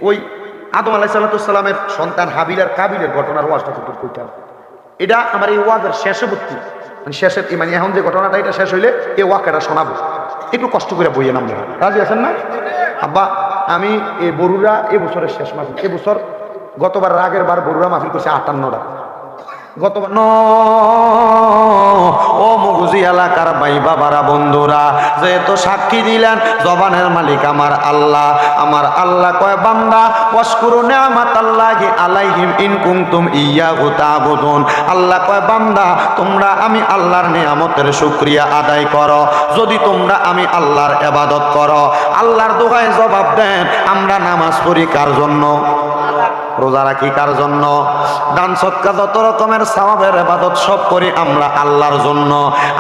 ওই আদম আলাইহিস সালামের সন্তান হাবিল আর কাবিলের ঘটনার ওয়াজটা তো কইতাম। এটা আমার এই ওয়াজের শেষে ভর্তি, মানে শেষের মানে এখন যে ঘটনাটা এটা শেষ হইলে এই ওয়াকাটা শোনাবো, একটু কষ্ট করে বইয়ে নাম লেখা। রাজি আছেন না আব্বা? আমি এই বরুড়া এবছরের শেষ মাহফিল, এবছর গতবার আগের বার বরুড়া মাহফিল করছে 58টা। গতবার ও মুগুজি এলাকার ভাই বাবারা বন্ধুরা, যেহেতু সাক্ষী দিলেন জবানের মালিক আমার আল্লাহ, আমার আল্লাহ কয় বান্দা ওয়াশকুরু নি'মাতাল্লাহি আলাইহিম ইন কুনতুম ইয়্যাহু তা'বুদুন। আল্লাহ কয় বান্দা তোমরা আমি আল্লাহর নিয়ামতের শুকরিয়া আদায় করো যদি তোমরা আমি আল্লাহর ইবাদত করো। আল্লাহর দোহায় জবাব দেন, আমরা নামাজ পড়ি কার জন্য? রোজা রাখি কার জন্য? দান সদকা যত রকমের সওয়াবের ইবাদত সব করি আমরা আল্লাহর জন্য।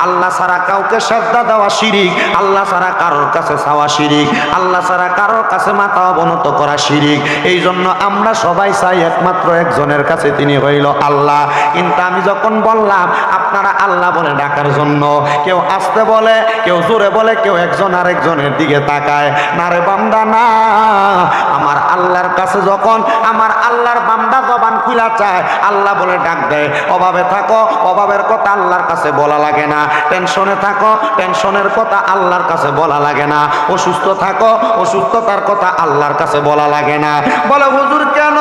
আল্লাহ ছাড়া কাউকে সাজদা দেওয়া শিরিক, আল্লাহ ছাড়া কারোর কাছে চাওয়া শিরিক, আল্লাহ ছাড়া কারোর কাছে মাথা অবনত করা শিরিক। এই জন্য আমরা সবাই চাই একমাত্র একজনের কাছে, তিনি হইল আল্লাহ। কিন্তু আমি যখন বললাম আপনারা আল্লাহ বলে ডাকার জন্য, কেউ আস্তে বলে, কেউ জোরে বলে, কেউ একজন আরেকজনের দিকে তাকায় না। রে বান্দা না, আমার আল্লাহর কাছে যখন আমার আল্লাহর বান্দা জবান খুলা চায় আল্লাহ বলে ডাক দেয়। অভাবে থাকো, অভাবের কথা আল্লাহর কাছে বলা লাগে না। টেনশনে থাকো, টেনশনের কথা আল্লাহর কাছে বলা লাগে না। অসুস্থ থাকো, অসুস্থতার কথা আল্লাহর কাছে বলা লাগে না। বলে হুজুর কেন?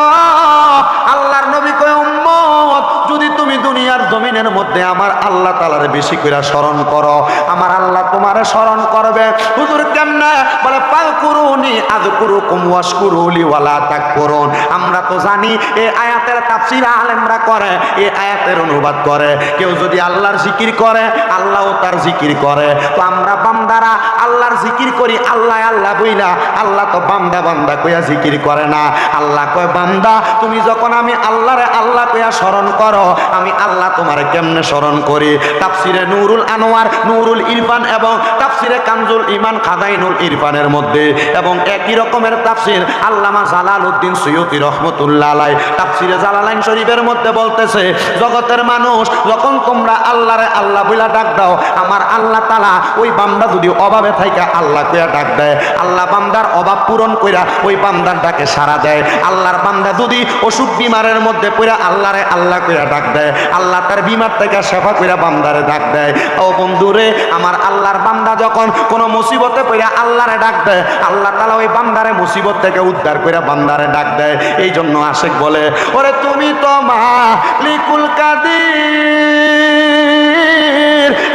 আল্লাহর নবী কয় উম্মত যদি তুমি দুনিয়ার জমিনের মধ্যে আমার আল্লাহ তাআলার বেশি করে স্মরণ করো, আমার আল্লাহ তোমারে স্মরণ করবে। হুজুর কেমনে? বলে ফাকুরুনি আযকুরুকুম ওয়াশকুরুলি ওয়ালা তাকফুরুন। আমরা তো জানি এই আয়াতের তাফসীর আলেমরা করে, এই আয়াতের অনুবাদ করে। কেউ যদি আল্লাহর জিকির করে আল্লাহও তার জিকির করে। তো আমরা বান্দারা আল্লাহর জিকির করি আল্লাহ আল্লাহ বইলা, আল্লাহ তো বান্দা বান্দা কইয়া জিকির করে না। আল্লাহ কয় বান্দা তুমি যখন আমি আল্লাহরে আল্লাহ কইয়া স্মরণ করো, আমি আল্লাহ তোমারে কেমনে স্মরণ করি? তাফসিরে নূরুল আনোয়ার, নূরুল ইরফান এবং তাফসিরে কানজুল ঈমান খাজাইনুল ইরফানের মধ্যে এবং একই রকমের তাফসির আল্লামা জালালউদ্দিন সুয়ুতী রাহমাতুল্লাহ আলাইহি তাফসিরে জালালাইন শরীফের মধ্যে বলতেছে, জগতের মানুষ যখন তোমরা আল্লাহরে আল্লাহ বইলা ডাক দাও, আমার আল্লাহ তাআলা ওই বান্দা যদি অভাবে থাইকা আল্লাহ কইয়া ডাক দেয়, আল্লাহ বান্দার অভাব পূরণ কইরা ওই বান্দার ডাকে সাড়া দেয়। আল্লাহর বান্দা যদি অসুখ বিমারের মধ্যে পড়া আল্লাহরে আল্লাহ কইয়া ডাক দেয়, আল্লাহ তার বিমার থেকে শেফা কইরা বান্দারে ডাক দেয়। ও বন্ধুরে, আমার আল্লাহর বান্দা যখন কোনো মুসিবতে পড়া আল্লাহরে ডাক দেয়, আল্লাহ তাআলা ওই বান্দারে মুসিবত থেকে উদ্ধার কইরা বান্দারে ডাক দেয়। এই জন্য আশিক বলে, ওরে তুমি তো মালিকুল কাদির,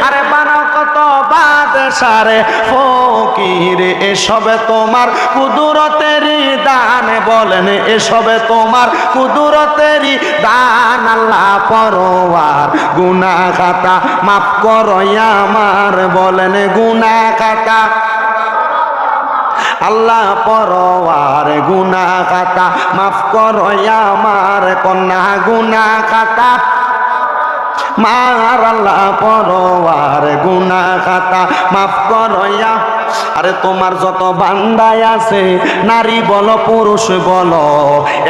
আরে বানাও কত বাদশারে ফকির, এসবে তোমার কুদরতেরই দান। বলেন এসবে তোমার কুদরতেরই দান। আল্লাহ পরওয়ার গুনাহ খাতা মাফ করো আমার, বলেন গুনাহ খাতা আল্লাহ পরওয়ার গুনাহ খাতা মাফ করো আমার, কন্যা গুনাহ খাতা মার আল্লাহ পরওয়ার গুনাহ খাতা মাফ করো। আরে তোমার যত বান্দায় আছে, নারী বলো পুরুষ বলো,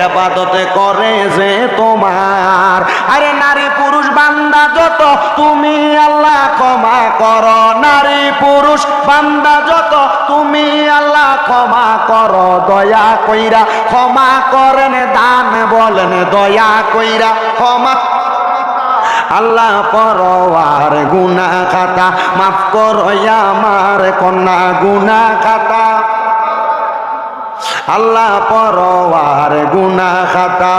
ইবাদতে করে যে তোমার। আরে নারী পুরুষ বান্দা যত তুমি আল্লাহ ক্ষমা করো, নারী পুরুষ বান্দা যত তুমি আল্লাহ ক্ষমা করো। দয়া কইরা ক্ষমা করেন দান, বলেন দয়া কইরা ক্ষমা। আল্লাহ পরওয়ার গুনাহ খাতা মাফ করো আমার, কন্যা গুনাহ খাতা আল্লাহ পরওয়ার গুনাহ খাতা।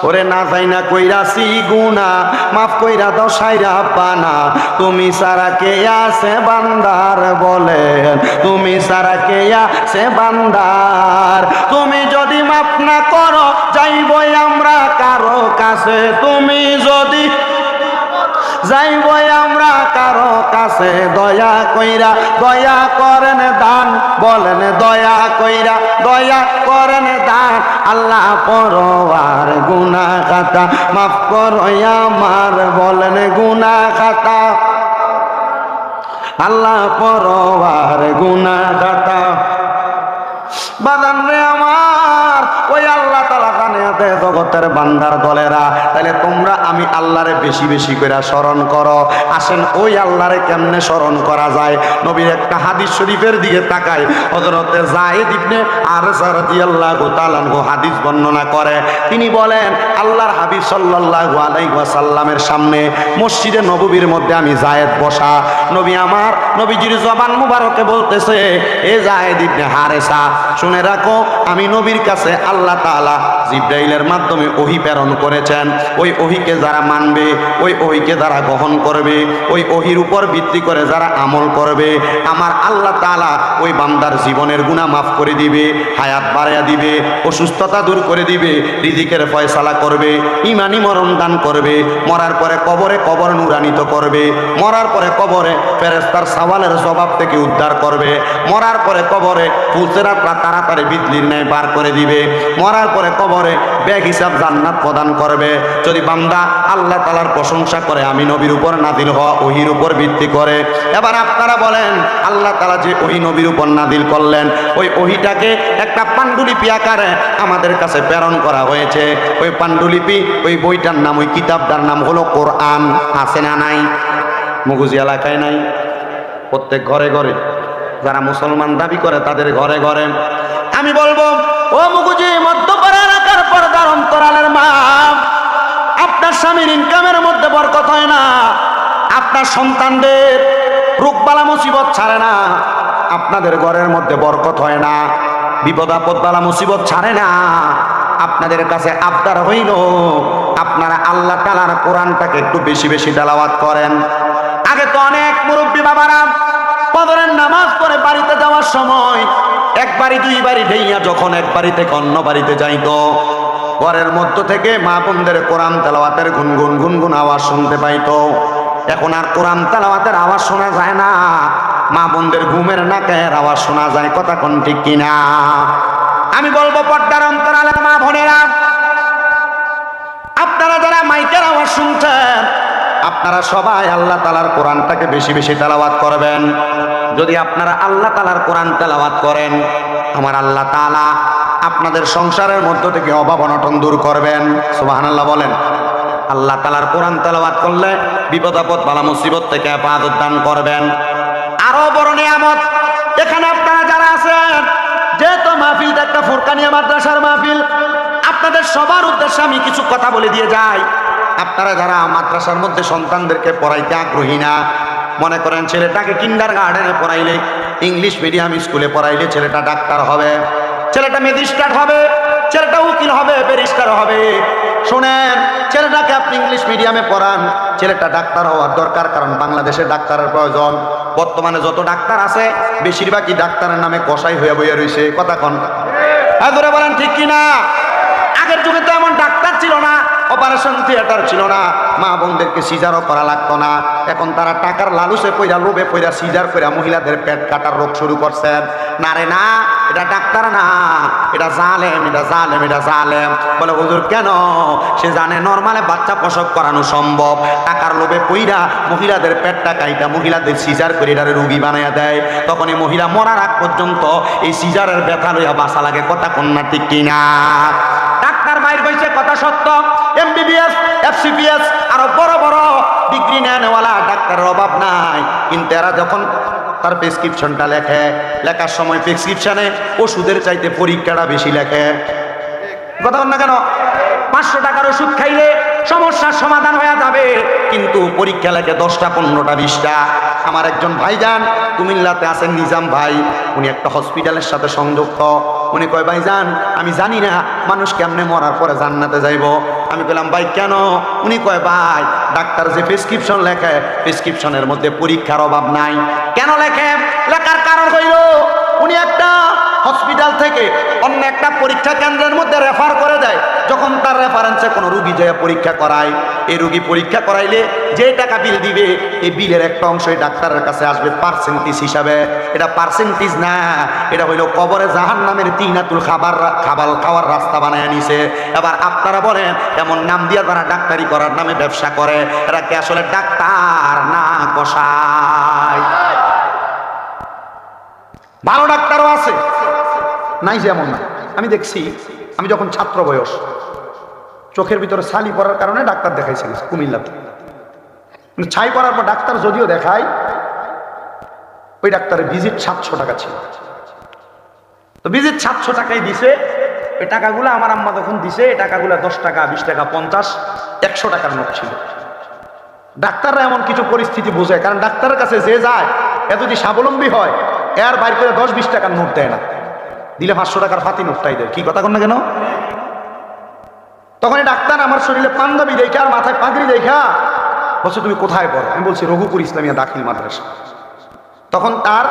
ওরে না যাই না কইরাছি গুনাহ মাফ কইরা দাও সাইরা পানা, তুমি সারা কে আছে বান্দার, বলেন তুমি সারা কে আছে বান্দার। তুমি যদি মাফ না করো যাইবই আমরা কারো কাছে, তুমি যদি যাইবই আমরা কারো কাছে। দয়া কইরা দয়া করেন দান, বলেন দয়া কইরা দয়া করেন দান। আল্লাহ পরওয়ার গুনাহ খাতা মাফ করো আমার, বলেন গুনাহ খাতা আল্লাহ পরওয়ার গুনাহ খাতা। বাদান রে আমার, ওই আল্লাহ তাআলা জানে রাতে জগতের বান্দার দলেরা, তাহলে তোমরা আমি আল্লাহরে বেশি বেশি করে স্মরণ করো। আসেন ওই আল্লাহরে কেমনে স্মরণ করা যায়, নবীর একটা হাদিস শরীফের দিকে তাকাই। হযরতে যায়েদ ইবনে আরসা রাদিয়াল্লাহু তাআলা আনহু হাদিস বর্ণনা করে। তিনি বলেন, আল্লাহর হাবিব সাল্লাল্লাহু আলাইহি ওয়াসাল্লামের সামনে মসজিদে নববীর মধ্যে আমি যায়েদ বসা, নবী আমার নবীজির জবান মুবারকে বলতেছে, এ যায়েদ ইবনে হারেসা, শুনে রাখো আমি নবীর কাছে আল্লাহ তাআলা জিবরাইলের মাধ্যমে ওহী প্রেরণ করেছেন। ওই ওহীকে যারা মানবে, ওই ওহীকে যারা গ্রহণ করবে, ওই ওহীর উপর ভিত্তি করে যারা আমল করবে, আমার আল্লাহ তাআলা ওই বান্দার জীবনের গুনাহ মাফ করে দিবে, হায়াত বাড়াইয়া দিবে, অসুস্থতা দূর করে দিবে, রিজিকের ফয়সালা করবে, ইমানি মরণ দান করবে, মরার পরে কবরে কবর নূরান্বিত করবে, মরার পরে কবরে ফেরেশতার সওয়ালের জবাব থেকে উদ্ধার করবে, মরার পরে কবরে ফুলসেরাতরা তাড়াতাড়ি বিজলির ন্যায় বার করে দিবে, মরার পরে কবরে বেগ হিসাব জান্নাত প্রদান করবে। যদি বান্দা আল্লাহ তাআলার প্রশংসা করে, আমি নবীর উপর নাজিল হওয়া ওহীর উপর ভিত্তি করে। এবার আপনারা বলেন, আল্লাহ তাআলা যে ওহী নবীর উপর নাজিল করলেন, ওই ওহীটাকে একটা পাণ্ডুলিপি আকারে আমাদের কাছে প্রেরণ করা হয়েছে। ওই পাণ্ডুলিপি, ওই বইটার নাম, ওই কিতাবটার নাম হলো কোরআন। আছে না নাই? মুগুজি এলাকায় নাই? প্রত্যেক ঘরে ঘরে, যারা মুসলমান দাবি করে তাদের ঘরে ঘরে। আমি বলবো, ও মুগুজি মধ্যপাড়া এলাকার পর্দার অন্তরালের মা, আপনার স্বামীর ইনকামের মধ্যে বরকত হয় না, আপনার সন্তানদের রোগবালা মুসিবত ছাড়ে না, আপনাদের ঘরের মধ্যে বরকত হয় না, বিপদ আপদ বালা মুসিবত ছাড়ে না, আপনাদের কাছে আবদার হইল আপনারা আল্লাহ তাআলার কোরআনটাকে একটু বেশি বেশি তেলাওয়াত করেন। আগে তো অনেক মুরব্বী বাবারা ফজরের নামাজ পড়ে বাড়িতে যাওয়ার সময় এক বাড়ি দুই বাড়ি ঢেইয়া যখন এক বাড়ি থেকে অন্য বাড়িতে যাইতো, ঘরের মধ্য থেকে মা বোনদের কোরআন তেলাওয়াতের গুনগুন গুনগুন আওয়াজ শুনতে পাইতো। এখন আর কোরআন তেলাওয়াতের আওয়াজ শোনা যায় না, মা বোনদের ঘুমের নাকের আওয়াজ শোনা যায়। কথা কোন ঠিক কিনা? আমি বলবো, পর্দার অন্তরালের মা বোনেরা, আপনারা যারা মাইকের আওয়াজ শুনছেন, আপনারা সবাই আল্লাহ তাআলার কোরআনটাকে বেশি বেশি তেলাওয়াত করবেন। যদি আপনারা আল্লাহ তাআলার কোরআন তেলাওয়াত করেন, আমার আল্লাহ তাআলা আপনাদের সংসারের মধ্য থেকে অভাব অনটন দূর করবেন। সুবহানাল্লাহ বলেন। আল্লাহ তাআলার কোরআন তেলাওয়াত করলে বিপদ আপদ বালা মুসিবত থেকে হেফাজত দান করবেন। আরো বড় নিয়ামত, এখানে আপনারা যারা আছেন, যেহেতু মাহফিলটা একটা ফুরকানিয়া মাদ্রাসার মাহফিল, আপনাদের সবার উদ্দেশ্যে আমি কিছু কথা বলে দিয়ে যাই। আপনারা যারা মাদ্রাসার মধ্যে সন্তানদেরকে পড়াইতে আগ্রহী না, মনে করেন ছেলেটাকে কিন্ডারগার্টেনে পড়াইলে, ইংলিশ মিডিয়াম স্কুলে পড়াইলে ছেলেটা ডাক্তার হবে, ছেলেটা ম্যাজিস্ট্রেট হবে, ছেলেটা উকিল হবে, ব্যারিস্টার হবে। শোনেন, ছেলেটাকে আপনি ইংলিশ মিডিয়ামে পড়ান, ছেলেটা ডাক্তার হওয়ার দরকার, কারণ বাংলাদেশে ডাক্তারের প্রয়োজন। বর্তমানে যত ডাক্তার আছে বেশিরভাগই ডাক্তারের নামে কসাই হয়ে বইয়া রয়েছে। কথা কন ধরে বলেন ঠিক কিনা? আগের যুগে তো এমন ডাক্তার ছিল না, অপারেশন থিয়েটার ছিল না, মা বোনদেরকে সিজারও করা লাগতো না। এখন তারা টাকার লালুসে পয়রা, লোভে পয়রা সিজার করে মহিলাদের পেট কাটার রোগ শুরু করছেন। না রে না, এটা ডাক্তার না, এটা জালেম, এটা জালেম, এটা জালেম। বলে হুজুর কেন? সে জানে নরমালে বাচ্চা প্রসব করানো সম্ভব, টাকার লোভে পয়রা মহিলাদের পেটটা কাইটা মহিলাদের সিজার করে এটারে রুগী বানাইয়া দেয়। তখন এই মহিলা মরার আগ পর্যন্ত এই সিজারের ব্যথা লইয়া বাঁচা লাগে। কথা কন্যা ঠিক কিনা? ডাক্তার বাইর হয়েছে, কথা সত্য। এমবিবিএস, এফসিপিএস, আরো বড় বড় ডিগ্রি নেওয়ালা ডাক্তারের অভাব নাই, কিন্তু এরা যখন তার প্রেসক্রিপশনটা লেখে, লেখার সময় প্রেসক্রিপশনে ওষুধের চাইতে পরীক্ষাটা বেশি লেখে। কথা বল না কেন? 500 টাকার ওষুধ খাইলে সমস্যার সমাধান হয়ে যাবে, কিন্তু পরীক্ষা লেখে 10টা 15টা 20টা। আমার একজন ভাইজান কুমিল্লাতে আছেন, নিজাম ভাই, উনি একটা হসপিটালের সাথে সংযুক্ত। উনি কয়, ভাইজান আমি জানি না মানুষ কেমনে মরার পরে জান্নাতে যাইব। আমি বললাম, ভাই কেন? উনি কয়, ভাই ডাক্তার যে প্রেসক্রিপশন লেখে, প্রেসক্রিপশনের মধ্যে পরীক্ষার অভাব নাই। কেন লেখে? লেখার কারণ হইল উনি একটা হসপিটাল থেকে অন্য একটা পরীক্ষা কেন্দ্রের মধ্যে রেফার করে দেয়। যখন তার রেফারেন্সে কোনো রুগী যায় পরীক্ষা করায়, এই রুগী পরীক্ষা করাইলে যে টাকা বিল দিবে, এই বিলের একটা অংশই ডাক্তারের কাছে আসবে পার্সেন্টেজ হিসাবে। এটা পার্সেন্টেজ না, এটা হইল কবরে জাহান্নামের তিনাতুল খাওয়ার রাস্তা বানায় নিছে। এবার আপনারা বলেন, এমন নাম দিয়া তারা ডাক্তারি করার নামে ব্যবসা করে, এরা কি আসলে ডাক্তার না কসাই? ভালো ডাক্তারও আছে, নাই যেমন না। আমি দেখছি, আমি যখন ছাত্র বয়স চোখের ভিতরে ছালি পড়ার কারণে ডাক্তার দেখাইছিল কুমিল্লাতে। ছাই পড়ার পর ডাক্তার যদিও দেখায়, ওই ডাক্তারের ভিজিট 700 টাকা ছিল। তো ভিজিট 700 টাকাই দিছে। ওই টাকাগুলো আমার আম্মা যখন দিছে, এই টাকাগুলো 10 টাকা, 20 টাকা, 50, 100 টাকার নোট ছিল। ডাক্তাররা এমন কিছু পরিস্থিতি বোঝে, কারণ ডাক্তারের কাছে যে যায় এ যদি স্বাবলম্বী হয়, এর বাইর করে 10-20 টাকার নোট দেয় না, দিলে 500 টাকার ফাতি নোটটাই দেয়। কি কথা কন না কেন? তখন এই ডাক্তার আমার শরীরে পাঞ্জাবি দেখা আর মাথায় পাগড়ি দেখা বলছে, তুমি কোথায় পড়ো? আমি বলছি রঘুপুর ইসলামিয়া দাখিল মাদ্রাসা। তখন তার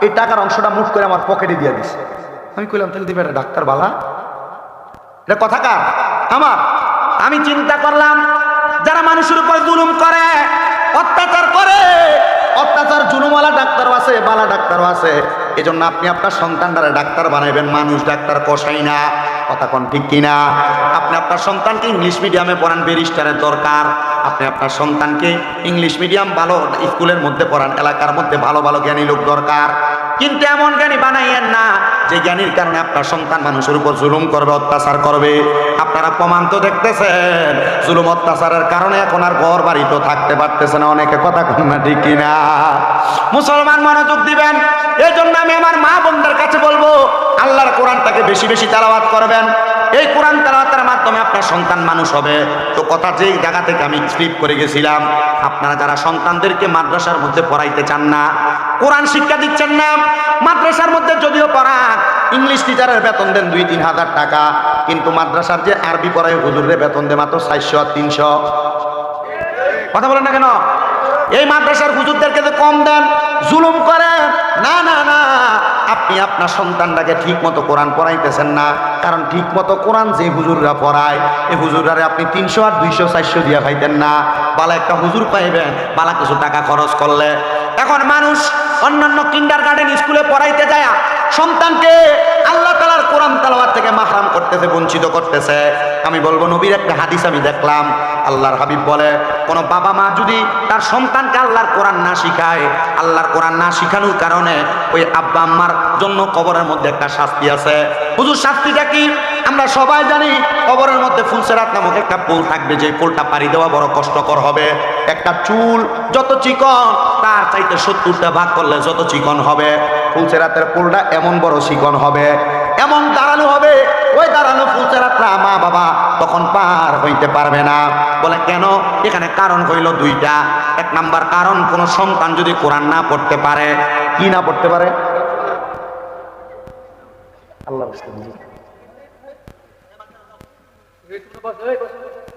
এই টাকার অংশটা মুঠ করে আমার পকেটে দিয়ে দিছে। আমি কইলাম, তাহলে দিবে ডাক্তার বালা, এটা কথা কার? আমার। আমি চিন্তা করলাম, যারা মানুষের উপর জুলুম করে, অত্যাচার করে, অত্যাচার জুলুমওয়ালা ডাক্তারও আছে, বালা ডাক্তারও আছে। এই জন্য আপনি আপনার সন্তানরা ডাক্তার বানাইবেন, মানুষ ডাক্তার কষাই না। কথা কোন ঠিক কিনা? আপনি আপনার সন্তানকে ইংলিশ মিডিয়ামে পড়ান, ব্যারিস্টারের দরকার। আপনি আপনার সন্তানকে ইংলিশ মিডিয়াম ভালো স্কুলের মধ্যে পড়ান, এলাকার মধ্যে ভালো ভালো জ্ঞানী লোক দরকার। কিন্তু এমন জ্ঞানী বানাইয়েন না যে জ্ঞানীর কারণে আপনার সন্তান মানুষের উপর জুলুম করবে, অত্যাচার করবে। আপনারা প্রমাণ তো দেখতেছেন, জুলুম অত্যাচারের কারণে এখন আর ঘর বাড়ি তো থাকতে পারতেছে না অনেকে। কথা কন না ঠিক কিনা? মুসলমান মনোযোগ দিবেন। এই জন্য আমি আমার মা বোনদের কাছে বলবো, আল্লাহর কোরআনটাকে বেশি বেশি তেলাওয়াত করবেন। এই কোরআন তেলাওয়াতের মাধ্যমে আপনার সন্তান মানুষ হবে। তো কথা যেই জায়গা থেকে আমি স্লিপ করে গেছিলাম, আপনারা যারা সন্তানদেরকে মাদ্রাসার মধ্যে পড়াইতে চান না, কোরআন শিক্ষা দিচ্ছেন না, মাদ্রাসার মধ্যে যদিও পড়ান, ইংলিশ টিচারের বেতন দেন 2-3 হাজার টাকা, কিন্তু মাদ্রাসার যে আরবি পড়ায় হুজুরের বেতন দেয় মাত্র 400-300। কথা বলেন না কেন? এই মাদ্রাসার হুজুরদেরকে যে কম দেন, জুলুম করেন। না না না, আপনি আপনার সন্তানটাকে ঠিক মতো কোরআন পড়াইতেছেন না। কারণ ঠিক মতো কোরআন যে হুজুররা পড়ায়, এই হুজুরারে আপনি 300 আর 200 400 দিয়া পাইতেন না। বালা একটা হুজুর পাইবেন, বালা কিছু টাকা খরচ করলে। এখন মানুষ অন্যান্য কিন্ডারগার্টেন স্কুলে পড়াইতে যায় সন্তানকে আল্লাহ তাআলার কোরআন তেলাওয়াত থেকে মাহরাম করতেছে, বঞ্চিত করতেছে। আমি বলবো, নবীর একটা হাদিস আমি দেখলাম, আল্লাহর হাবিব বলে, কোন বাবা মা যদি তার সন্তানকে আল্লাহর কোরআন না শিখায়, আল্লাহর কোরআন না শিখানোর কারণে ওই আব্বা আম্মার জন্য কবরের মধ্যে একটা শাস্তি আছে। হুজুর, শাস্তিটা কি? আমরা সবাই জানি, কবরের মধ্যে ফুলসেরাত নামক একটা পুল থাকবে, যে পুলটা পাড়ি দেওয়া বড় কষ্টকর হবে। একটা চুল যত চিকন, তার চাইতে 70টা ভাগ করলে যত চিকন হবে। ফুলসেরাতের পুলটা এমন বড় চিকন হবে, এমন দাঁড়ানো হবে, ওই দাঁড়ানো ফুলসেরাতরা মা বাবা তখন পার হইতে পারবে না। বলে কেন? এখানে কারণ হইল 2টা। 1 নাম্বার কারণ, কোন সন্তান যদি কোরআন না পড়তে পারে। কি না পড়তে পারে? আল্লাহ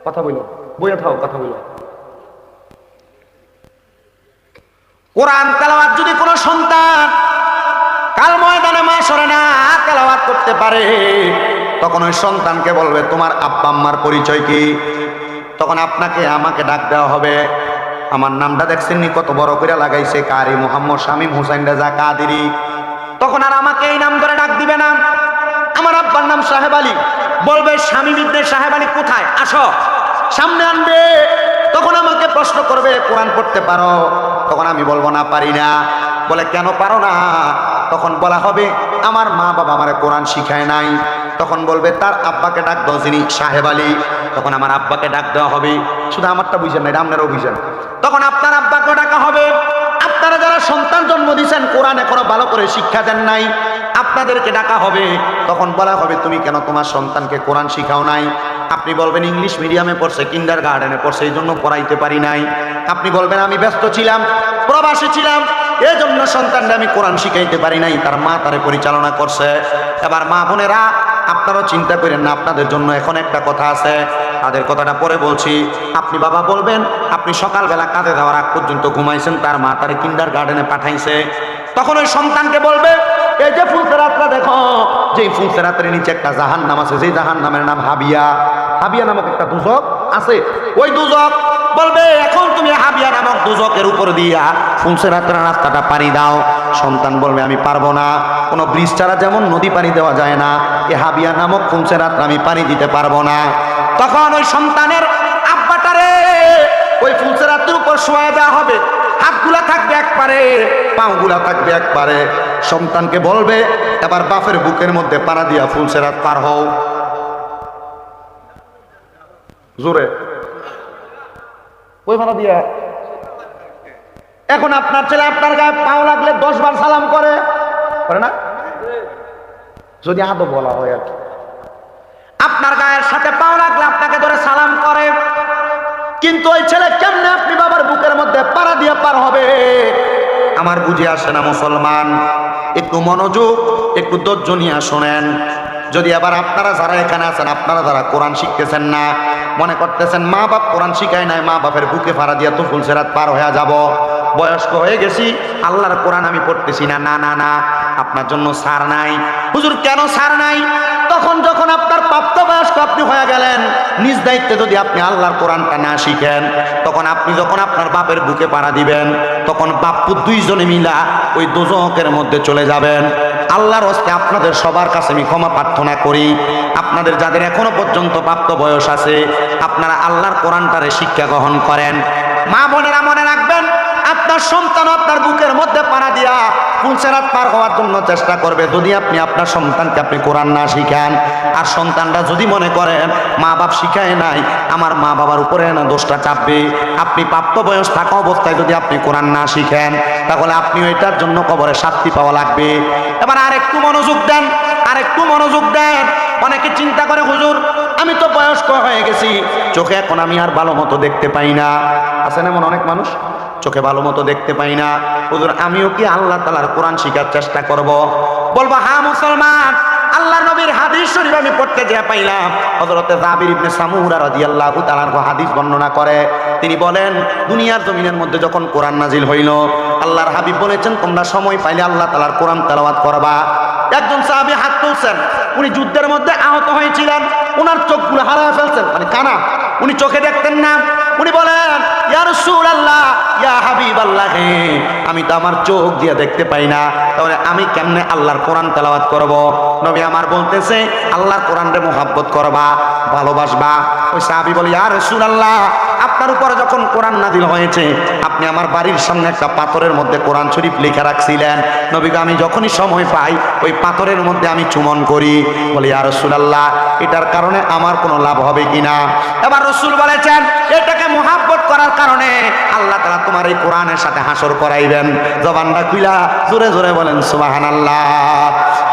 কথা বলো, বইয়া থাও, কথা বলো। কোরআন তেলাওয়াত যদি কোনো সন্তান কাল ময়দানে মাশরে না তেলাওয়াত করতে পারে, তখন ওই সন্তানকে বলবে, তোমার আব্বা আম্মার পরিচয় কি? তখন আপনাকে আমাকে ডাক দেওয়া হবে। আমার নামটা দেখছেন নি কত বড় করে লাগাইছে, কারি মোহাম্মদ শামীম হুসাইন রেজা কাদেরী। তখন আর আমাকে এই নাম ধরে ডাক দিবে না, আমার আব্বার নাম সাহেব আলী। বলবে, শামীম ইবনে সাহেব আলী কোথায়? আসো, সামনে আনবে। তখন আমাকে প্রশ্ন করবে, কোরআন পড়তে পারো? তখন আমি বলবো, না, পারি না। বলে, কেন পারো না? তখন বলা হবে, আমার মা বাবা আমারে কোরআন শিখায় নাই। তখন বলবে, তার আব্বাকে ডাক দাও, যিনি সাহেব আলী। তখন আমার আব্বাকে ডাক দেওয়া হবে। শুধু আমারটা বুঝেন না, এটা আপনারও বুঝেন। তখন আপনার আব্বাকে ডাকা হবে। আপনারা যারা সন্তান জন্ম দিয়েছেন, কোরআন এখনো ভালো করে শিক্ষা দেন নাই, আপনাদেরকে ডাকা হবে। তখন বলা হবে, তুমি কেন তোমার সন্তানকে কোরআন শিখাও নাই? আপনি বলবেন, ইংলিশ মিডিয়ামে পড়ছে, কিন্ডারগার্টেনে পড়ছে, এই জন্য পড়াইতে পারি নাই। আপনি বলবেন, আমি ব্যস্ত ছিলাম, প্রবাসী ছিলাম, এই জন্য সন্তানরা আমি কোরআন শিখাইতে পারি নাই, তার মা তারে পরিচালনা করছে। এবার মা বোনেরা, আপনারাও চিন্তা করেন না, আপনাদের জন্য এখন একটা কথা আছে, তাদের কথাটা পরে বলছি। আপনি বাবা বলবেন, আপনি সকালবেলা কাঁধে যাওয়ার আগ পর্যন্ত ঘুমাইছেন, তার মা তারে কিন্ডারগার্টেনে পাঠাইছে। তখন ওই সন্তানকে বলবে, এই যে ফুলসেরাতটা দেখো, যে ফুলসেরাতের নিচে একটা জাহান্নাম আছে, যে জাহান্নামের নাম হাবিয়া। হাবিয়া নামক একটা দুজক আছে, ওই দুজক বলবে, এখন তুমি হাবিয়া নামক দুজকের উপর দিয়া ফুলসেরাতের রাস্তাটা পানি দাও। সন্তান বলবে, আমি পারবো না, কোনো ব্রিজ ছাড়া যেমন নদী পানি দেওয়া যায় না, এই হাবিয়া নামক ফুলসেরাত আমি পানি দিতে পারবো না। তখন ওই সন্তানের আব্বাটারে ওই ফুলসেরাতের উপর শোয়া দেওয়া হবে, হাতগুলা থাকবে একবারে, পাগুলা থাকবে একবারে। সন্তানকে বলবে, এবার বাপের বুকের মধ্যে পাড়া দিয়া ফুলসেরাত পার হও। জোরে ওই ভাড়া দিয়া। এখন আপনার ছেলে আপনার গায়ে পাও লাগলে 10 বার সালাম করে না? যদি আদব বলা হয় আর কি। আপনার গায়ের সাথে পাও লাগলে আপনাকে ধরে সালাম করে, কিন্তু ওই ছেলে কেমনে আপনি বাবার বুকের মধ্যে পাড়া দিয়ে পার হবে? আমার বুঝে আসে না মুসলমান। একটু মনোযোগ, একটু ধৈর্য নিয়ে শোনেন। যদি আবার আপনারা যারা এখানে আছেন, আপনারা যারা কোরআন শিখতেছেন না, মনে করতেছেন মা বাপ কোরআন শিখায় নাই, মা বাপের বুকে ফাড়া দিয়া তো ফুলসেরাত পার হয়ে যাব, বয়স্ক হয়ে গেছি, আল্লাহর কোরআন আমি পড়তেছি না। না না না, আপনার জন্য ছাড় নাই। হুজুর কেন ছাড় নাই? তখন যখন আপনার প্রাপ্তবয়স্ক আপনি হয়ে গেলেন, নিজ দায়িত্বে যদি আপনি আল্লাহর কোরআনটা না শিখেন, তখন আপনি যখন আপনার বাপের বুকে পাড়া দিবেন, তখন বাপ্পু দুইজনে মিলা ওই দোজখের মধ্যে চলে যাবেন। আল্লাহর হস্তে আপনাদের সবার কাছে আমি ক্ষমা প্রার্থনা করি। আপনাদের যাদের এখনো পর্যন্ত প্রাপ্ত বয়স আছে, আপনারা আল্লাহর কোরআনটারে শিক্ষা গ্রহণ করেন। মা বোনেরা মনে রাখবেন, আপনার সন্তান আপনার বুকের মধ্যে পাড়া দিয়া ফুলসেরাত পার হওয়ার জন্য চেষ্টা করবে। যদি আপনি আপনার সন্তানকে আপনি কোরআন না শিখান, আর সন্তানরা যদি মনে করেন মা বাপ শিখায় নাই, আমার মা বাবার উপরে না দোষটা চাপবে, আপনি প্রাপ্ত বয়স থাকা অবস্থায় যদি আপনি কোরআন না শিখেন, তাহলে আপনি এটার জন্য কবরে শাস্তি পাওয়া লাগবে। এবার আরেকটু মনোযোগ দেন, আরেকটু মনোযোগ দেন। অনেকে চিন্তা করে হুজুর আমি তো বয়স্ক হয়ে গেছি, চোখে এখন আমি আর ভালো মতো দেখতে পাই না। আছেন এমন অনেক মানুষ, চোখে ভালো মতো দেখতে পাই না, হুজুর আমিও কি আল্লাহ তাআলার কোরআন শিখার চেষ্টা করব? বলবো হ্যাঁ মুসলমান, আল্লাহর নবীর হাদিস শরীফ আমি পড়তে যা পাইলাম, হযরত জাবির ইবনে সামুরা রাদিয়াল্লাহু তাআলা হাদিস বর্ণনা করে। তিনি বলেন, দুনিয়ার জমিনের মধ্যে যখন কোরআন নাজিল হইল, আল্লাহর হাবিব বলেছেন তোমরা সময় পাইলে আল্লাহ তাআলার কোরআন তেলাওয়াত করবা। একজন সাহাবী হাত তুলছেন, উনি যুদ্ধের মধ্যে আহত হয়েছিলেন, ওনার চোখগুলো হারায় ফেলছেন, মানে কানা, উনি চোখে দেখতেন না। উনি বলেন, ইয়া রাসূলুল্লাহ, ইয়া হাবিবাল্লাহ, আমি তো আমার চোখ দিয়ে দেখতে পাই না, তাহলে আমি কেমনে আল্লাহর কোরআন তেলাওয়াত করব? নবী আমার বলতেছে আল্লাহর কোরআনরে মুহাব্বত করবা, ভালোবাসবা। ওই সাহাবী বলে, ইয়া রাসূলুল্লাহ, আপনার উপরে যখন কোরআন নাযিল হয়েছে, আপনি আমার বাড়ির সামনে একটা পাথরের মধ্যে কোরআন শরীফ লেখা রাখছিলেন, নবীকে আমি যখনই সময় পাই ওই পাথরের মধ্যে আমি চুমন করি। বলি, ইয়া রাসূলুল্লাহ, এটার কারণে আমার কোনো লাভ হবে কিনা? এবার রাসূল বলেছেন, এটাকে মুহাব্বত করার কারণে আল্লাহ তাআলা তোমার এই কোরআনের সাথে হাসর করাইবেন। জবানটা খুইলা জোরে জোরে বলেন সুবহানাল্লাহ।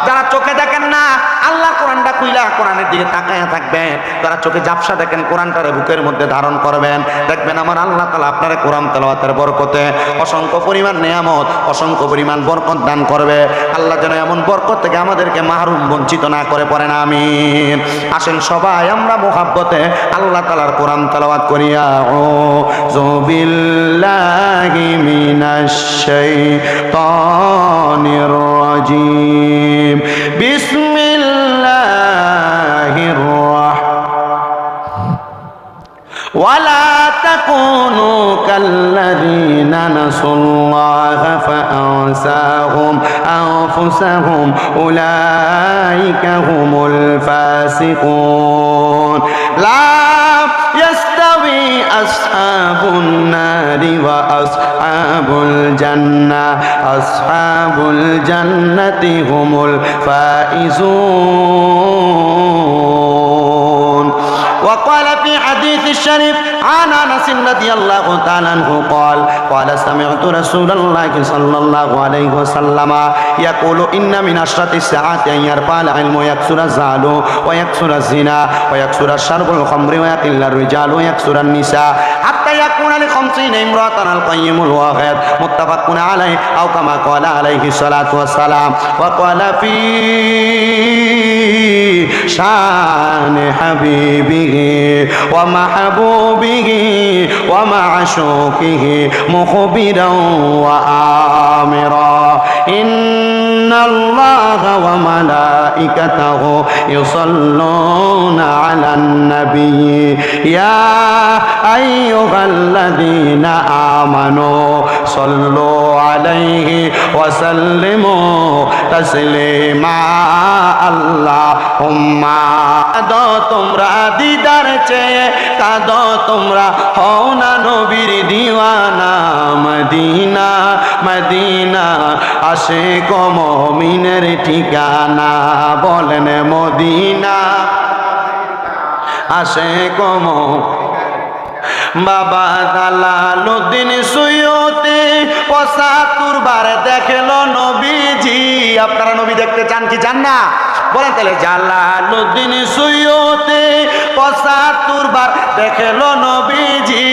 যারা চোখে দেখেন না, আল্লাহ কোরআনটা খুইলা কোরআনের দিকে তাকায়া থাকবেন। যারা চোখে ঝাপসা দেখেন, কোরআনটারে বুকের মধ্যে ধারণ করবেন, দেখবেন আমার আল্লাহ তাআলা আপনার কোরআন তেলাওয়াতের বরকতে অসংখ্য পরিমাণ নেয়ামত, অসংখ্য পরিমাণ বরকত দান করবে। আল্লাহ যেন এমন বরকত থেকে আমাদেরকে মাহরুম বঞ্চিত না করে পড়েন, আমিন। আসেন সবাই আমরা মুহাব্বতে আল্লাহ তাআলার কোরআন তেলাওয়াত করিয়া আউযু বিল্লাহি মিনাশ শাইতানির রাজিম। বিসমিল্লাহির ولا تكونوا كالذين نسوا الله فأنساهم أنفسهم أولئك هم الفاسقون لا يستوي أصحاب النار وأصحاب الجنة أصحاب الجنة هم الفائزون. وقال في حديث الشريف عن انس رضي الله تعالى عنه قال سمعت رسول الله صلى الله عليه وسلم يقول ان من اشرط الساعات ان يرفع العلم ويكثر الزال ويكثر الزنا ويكثر الشرب الخمر ويقل الرجال ويكثر النساء حتى يكون ل50 امرأة القيم الواحد متفق عليه او كما قال عليه الصلاة والسلام. وقال في شان حبيبه ومحبوبه ومعشوقه مخبرا وآمرا إن الله وملائكته يصلون على النبي يا أيها الذين آمنوا صلوا عليه وسلموا تسليما. اللهم কাঁদো তোমরা দিদার চেয়ে, কাঁদো তোমরা হও না নবীর দিওয়ানা। মদিনা মদিনা আশিক মুমিনের ঠিকানা, বলেন মদিনা আশিক মুমিন বাবা জালালউদ্দিন সুয়ুতি ৭৫ বার দেখলো নবীজি। আপনারা নবী দেখতে চান কি চান না বলেন? তাহলে জালালউদ্দিন সুয়ুতি ৭৫ বার দেখলো নবীজি।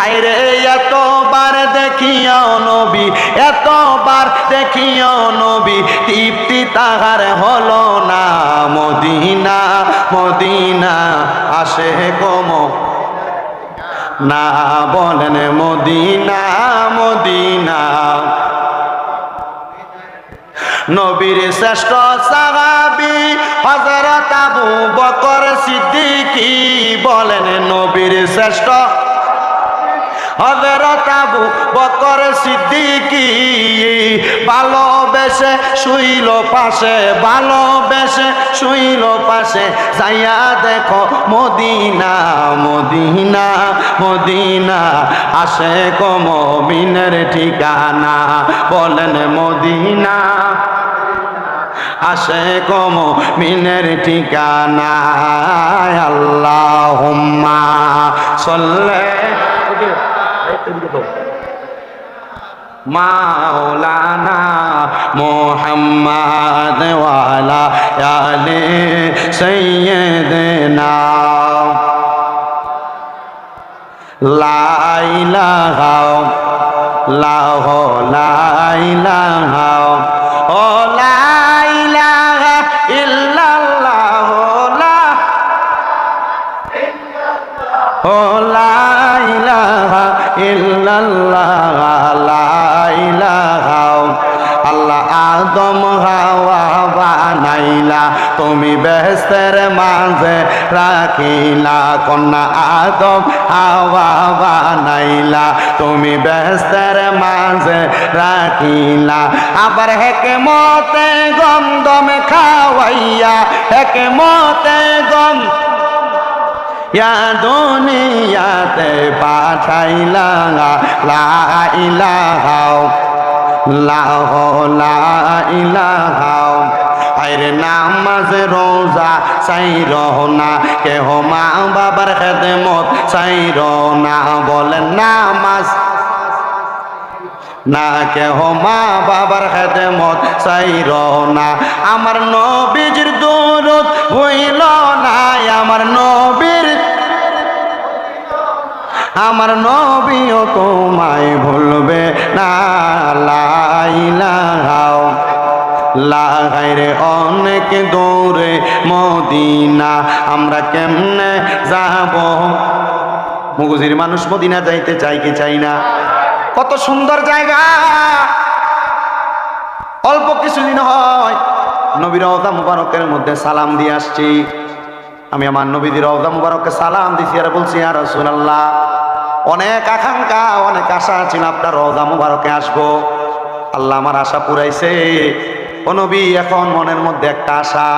হায়রে এতবার দেখিও নবী, এতবার দেখিও নবী, তৃপ্তি তাহার হলো না। মদিনা মদিনা আসে কম না, বলেন মদিনা মদিনা। নবীর শ্রেষ্ঠ সাহাবী হযরত আবু বকর সিদ্দিকী, বলেন নবীর শ্রেষ্ঠ হযরত আবু বকর সিদ্দিকী। ভালোবেসে শুইল পাশে, ভালোবেসে শুইল পাশে, যাইয়া দেখো মদিনা মদিনা মদিনা আসে কো মুমিনের ঠিকানা, বলেন মদিনা আসে কো মুমিনের ঠিকানা। আল্লাহুম্মা সাল্লি মাওলানা মুহাম্মদ ওয়া আলা আলি সাইয়্যিদিনা। লা ইলাহা ইল্লাল্লাহ, লা ইলাহা ও লা ইলাহা ইল্লাল্লাহ, ও লা ইলাহা ইল্লাল্লাহ, লা ইলাহা। আল্লাহ আদম হাওয়া বানাইলা, তুমি বেহেশতের মাঝে রাখিলা। কন্যা আদম হাওয়া বানাইলা, তুমি বেহেশতের মাঝে রাখিলা। আবার হেকমতে গমদম খাওয়াইয়া, হেকমতে গম ইয়া দুনিয়াতে পাঠাইলা। লা ইলাহা ইল্লাল্লাহ, লা ইলাহা। আরে নামাজ রোজা চাইর না, কেহ মা বাবার খেদমত চাইর না, বলেন নামাজ না, কেহ মা বাবার খেদমত চাইর না। আমার নবীজির দুরূদ হইল না, আমার নবীর, আমার নবীও তোমায় ভুলবে না। লা ইলাহা ইল্লাল্লাহ, রে অনেক দূরে মদিনা, আমরা কেমনে যাব? মুগুজির মানুষ মদিনা যাইতে চাই কি চাই না? কত সুন্দর জায়গা। অল্প কিছুদিন হয় নবীর রওজা মুবারকের মধ্যে সালাম দিয়ে আসছি। আমি আমার নবীর রওজা মুবারককে সালাম দিছি আর বলছি, ইয়া রাসূলুল্লাহ, অনেক আকাঙ্ক্ষা অনেক আশা ছিল আপনার রওজা মুবারকে আসবো, আল্লাহ আমার আশা পুরাইছে। ও নবী, এখন মনের মধ্যে একটা আশা,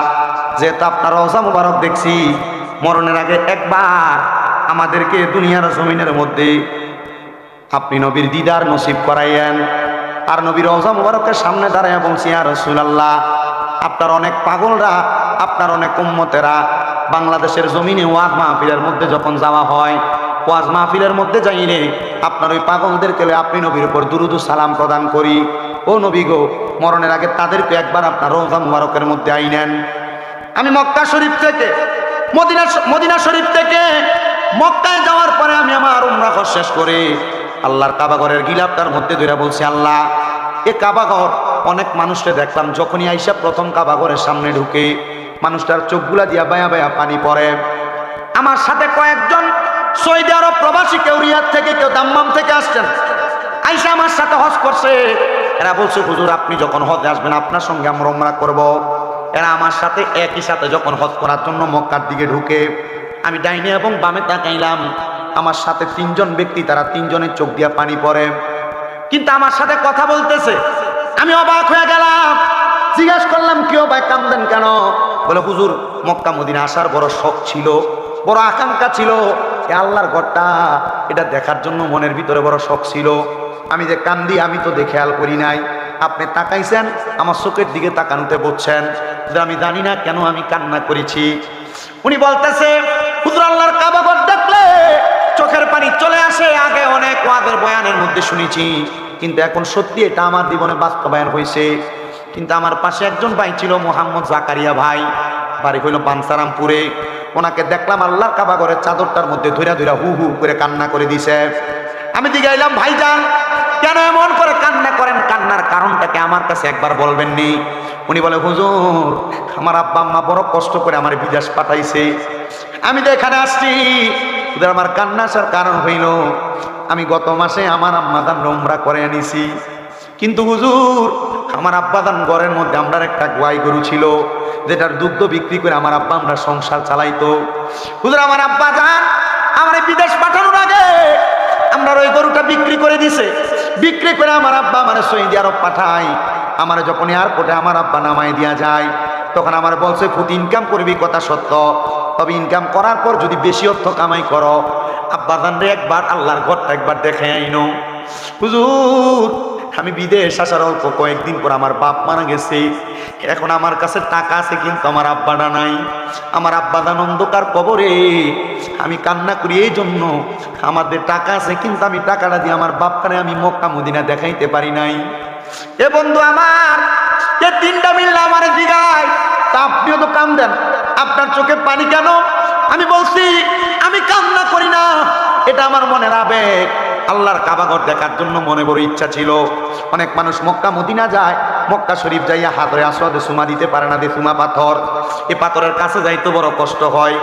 যেহেতু আপনার রওজা মুবারক দেখছি, মরণের আগে একবার আমাদেরকে দুনিয়ার জমিনের মধ্যে আপনি নবীর দিদার নসিব করাইয়েন। আর নবীর রওজা মুবারকের সামনে দাঁড়ায় বলছি, ইয়া রাসূলুল্লাহ, আপনার অনেক পাগলরা, আপনার অনেক উম্মতেরা বাংলাদেশের জমিনে ওয়াজ মাহফিলের মধ্যে যখন যাওয়া হয়, ওয়াজ মাহফিলের মধ্যে যাইলে আপনার ওই পাগলদেরকে আপনি নবীর উপর দুরুদ ও সালাম প্রদান করি। ও নবী গো, মরণের আগে তাদেরকে একবার আপনার রওজা মুবারকের মধ্যে আইনেন। আমি মক্কা শরীফ থেকে মদিনা শরীফ থেকে মক্কায় যাওয়ার পরে আমি আমার উমরা হজ শেষ করে আল্লাহর কাবাঘরের গিলাফটার মধ্যে ধরে বলছি, আল্লাহ, এ কাবাঘর অনেক মানুষকে দেখলাম, যখনই আইসা প্রথম কাবাঘরের সামনে ঢুকে মানুষটার চোখগুলা দিয়া বায়া বায়া পানি পড়ে। আমার সাথে কয়েকজন সৌদি আরব প্রবাসী, কেউ রিয়াদ থেকে, কেউ দাম্মাম থেকে আসছেন, আইসা আমার সাথে হজ করছে। এরা বলছে, হুজুর, আপনি যখন হজে আসবেন আপনার সঙ্গে আমরা উমরা করব। এরা আমার সাথে একই সাথে যখন হজ করার জন্য মক্কার দিকে ঢুকে, আমি ডাইনে এবং বামে তাকাইলাম, আমার সাথে তিনজন ব্যক্তি, তারা তিনজনের চোখ দিয়া পানি পড়ে, কিন্তু আমার সাথে কথা বলতেছে। আমি অবাক হয়ে গেলাম, জিজ্ঞেস করলাম, কেউ ভাই কান্দেন কেন? বলে, হুজুর, মক্কা মদিনা আসার বড় শখ ছিল, বড় আকাঙ্ক্ষা ছিল, এ আল্লাহর ঘরটা এটা দেখার জন্য মনের ভিতরে বড় শখ ছিল। আমি যে কান্দি আমি তো দেখে খেয়াল করি নাই, আপনি তাকাইছেন, আমার চোখের দিকে তাকানোতে বলছেন, আমি জানি না কেন আমি কান্না করেছি। উনি বলতেছে, হুজুর, আল্লাহর কাবা ঘর দেখলে চোখের পানি চলে আসে। আগে অনেক ওয়াজের বয়ানের মধ্যে শুনেছি, কিন্তু এখন সত্যি এটা আমার জীবনে বাস্তবায়ন হয়েছে। কিন্তু আমার পাশে একজন ভাই ছিল, মোহাম্মদ জাকারিয়া ভাই, বাড়ি হইল বানসারামপুরে। ওনাকে দেখলাম আল্লাহর কাবা ঘরের চাদরটার মধ্যে ধইরা ধইরা হু হু করে কান্না করে দিছে। আমি জিগাইলাম, ভাইজান কেন এমন করে কান্না করেন? কান্নার কারণটাকে আমার কাছে একবার বলবেন নি? উনি বলে, হুজুর আমার আব্বা আম্মা বড় কষ্ট করে আমার বিদেশ পাঠাইছে, আমি তো এখানে আসছি। ওদের আমার কান্না আসার কারণ হইল আমি গত মাসে আমার আম্মাদান উমরা করে আনিছি, কিন্তু হুজুর আমার আব্বাদান ঘরের মধ্যে আমরা একটা গাই গরু ছিল, যেটার দুগ্ধ বিক্রি করে আমার আব্বা আমরা সংসার চালাইতো। হুজুর আমার আব্বা জান আমার বিদেশ পাঠানোর আগে আমরা ওই গরুটা বিক্রি করে দিছে। বিক্রি করে আমার আব্বা আমার সৌদি আরব পাঠায়। আমার যখন এয়ারপোর্টে আমার আব্বা নামাই দিয়া যায়, তখন আমার বলছে, ফুট ইনকাম করবি কথা সত্য, তবে ইনকাম করার পর যদি বেশি অর্থ কামাই করো আব্বা জান রে একবার আল্লাহর ঘরটা একবার দেখে আইনো। হুজুর আমি বিদেশ আসার অল্প কয়েকদিন পর আমার বাপ মারা গেছে। এখন আমার কাছে টাকা আছে, কিন্তু আমার আব্বাটা নাই। আমার আব্বাদান অন্ধকার কবরে। আমি কান্না করি এই জন্য, আমাদের টাকা আছে কিন্তু আমি টাকাটা দিয়ে আমার বাপটারে আমি মক্কা মদিনা দেখাইতে পারি নাই। এ বন্ধু আমার, এ তিনটা মিললে আমার জিগায়, তা আপনিও তো কান্দেন, আপনার চোখে পানি কেন? আমি বলছি আমি কান্না করি না, এটা আমার মনের আবেগ। আল্লাহর কাবাঘর দেখার জন্য মনে বড় ইচ্ছা ছিল। অনেক মানুষ মক্কা মদিনা যায়, মক্কা শরীফ যাইয়া হাতরে আসওয়াদে সুমা দিতে পারে না, সুমা পাথর। এই পাথরের কাছে যাইতে বড় কষ্ট হয়।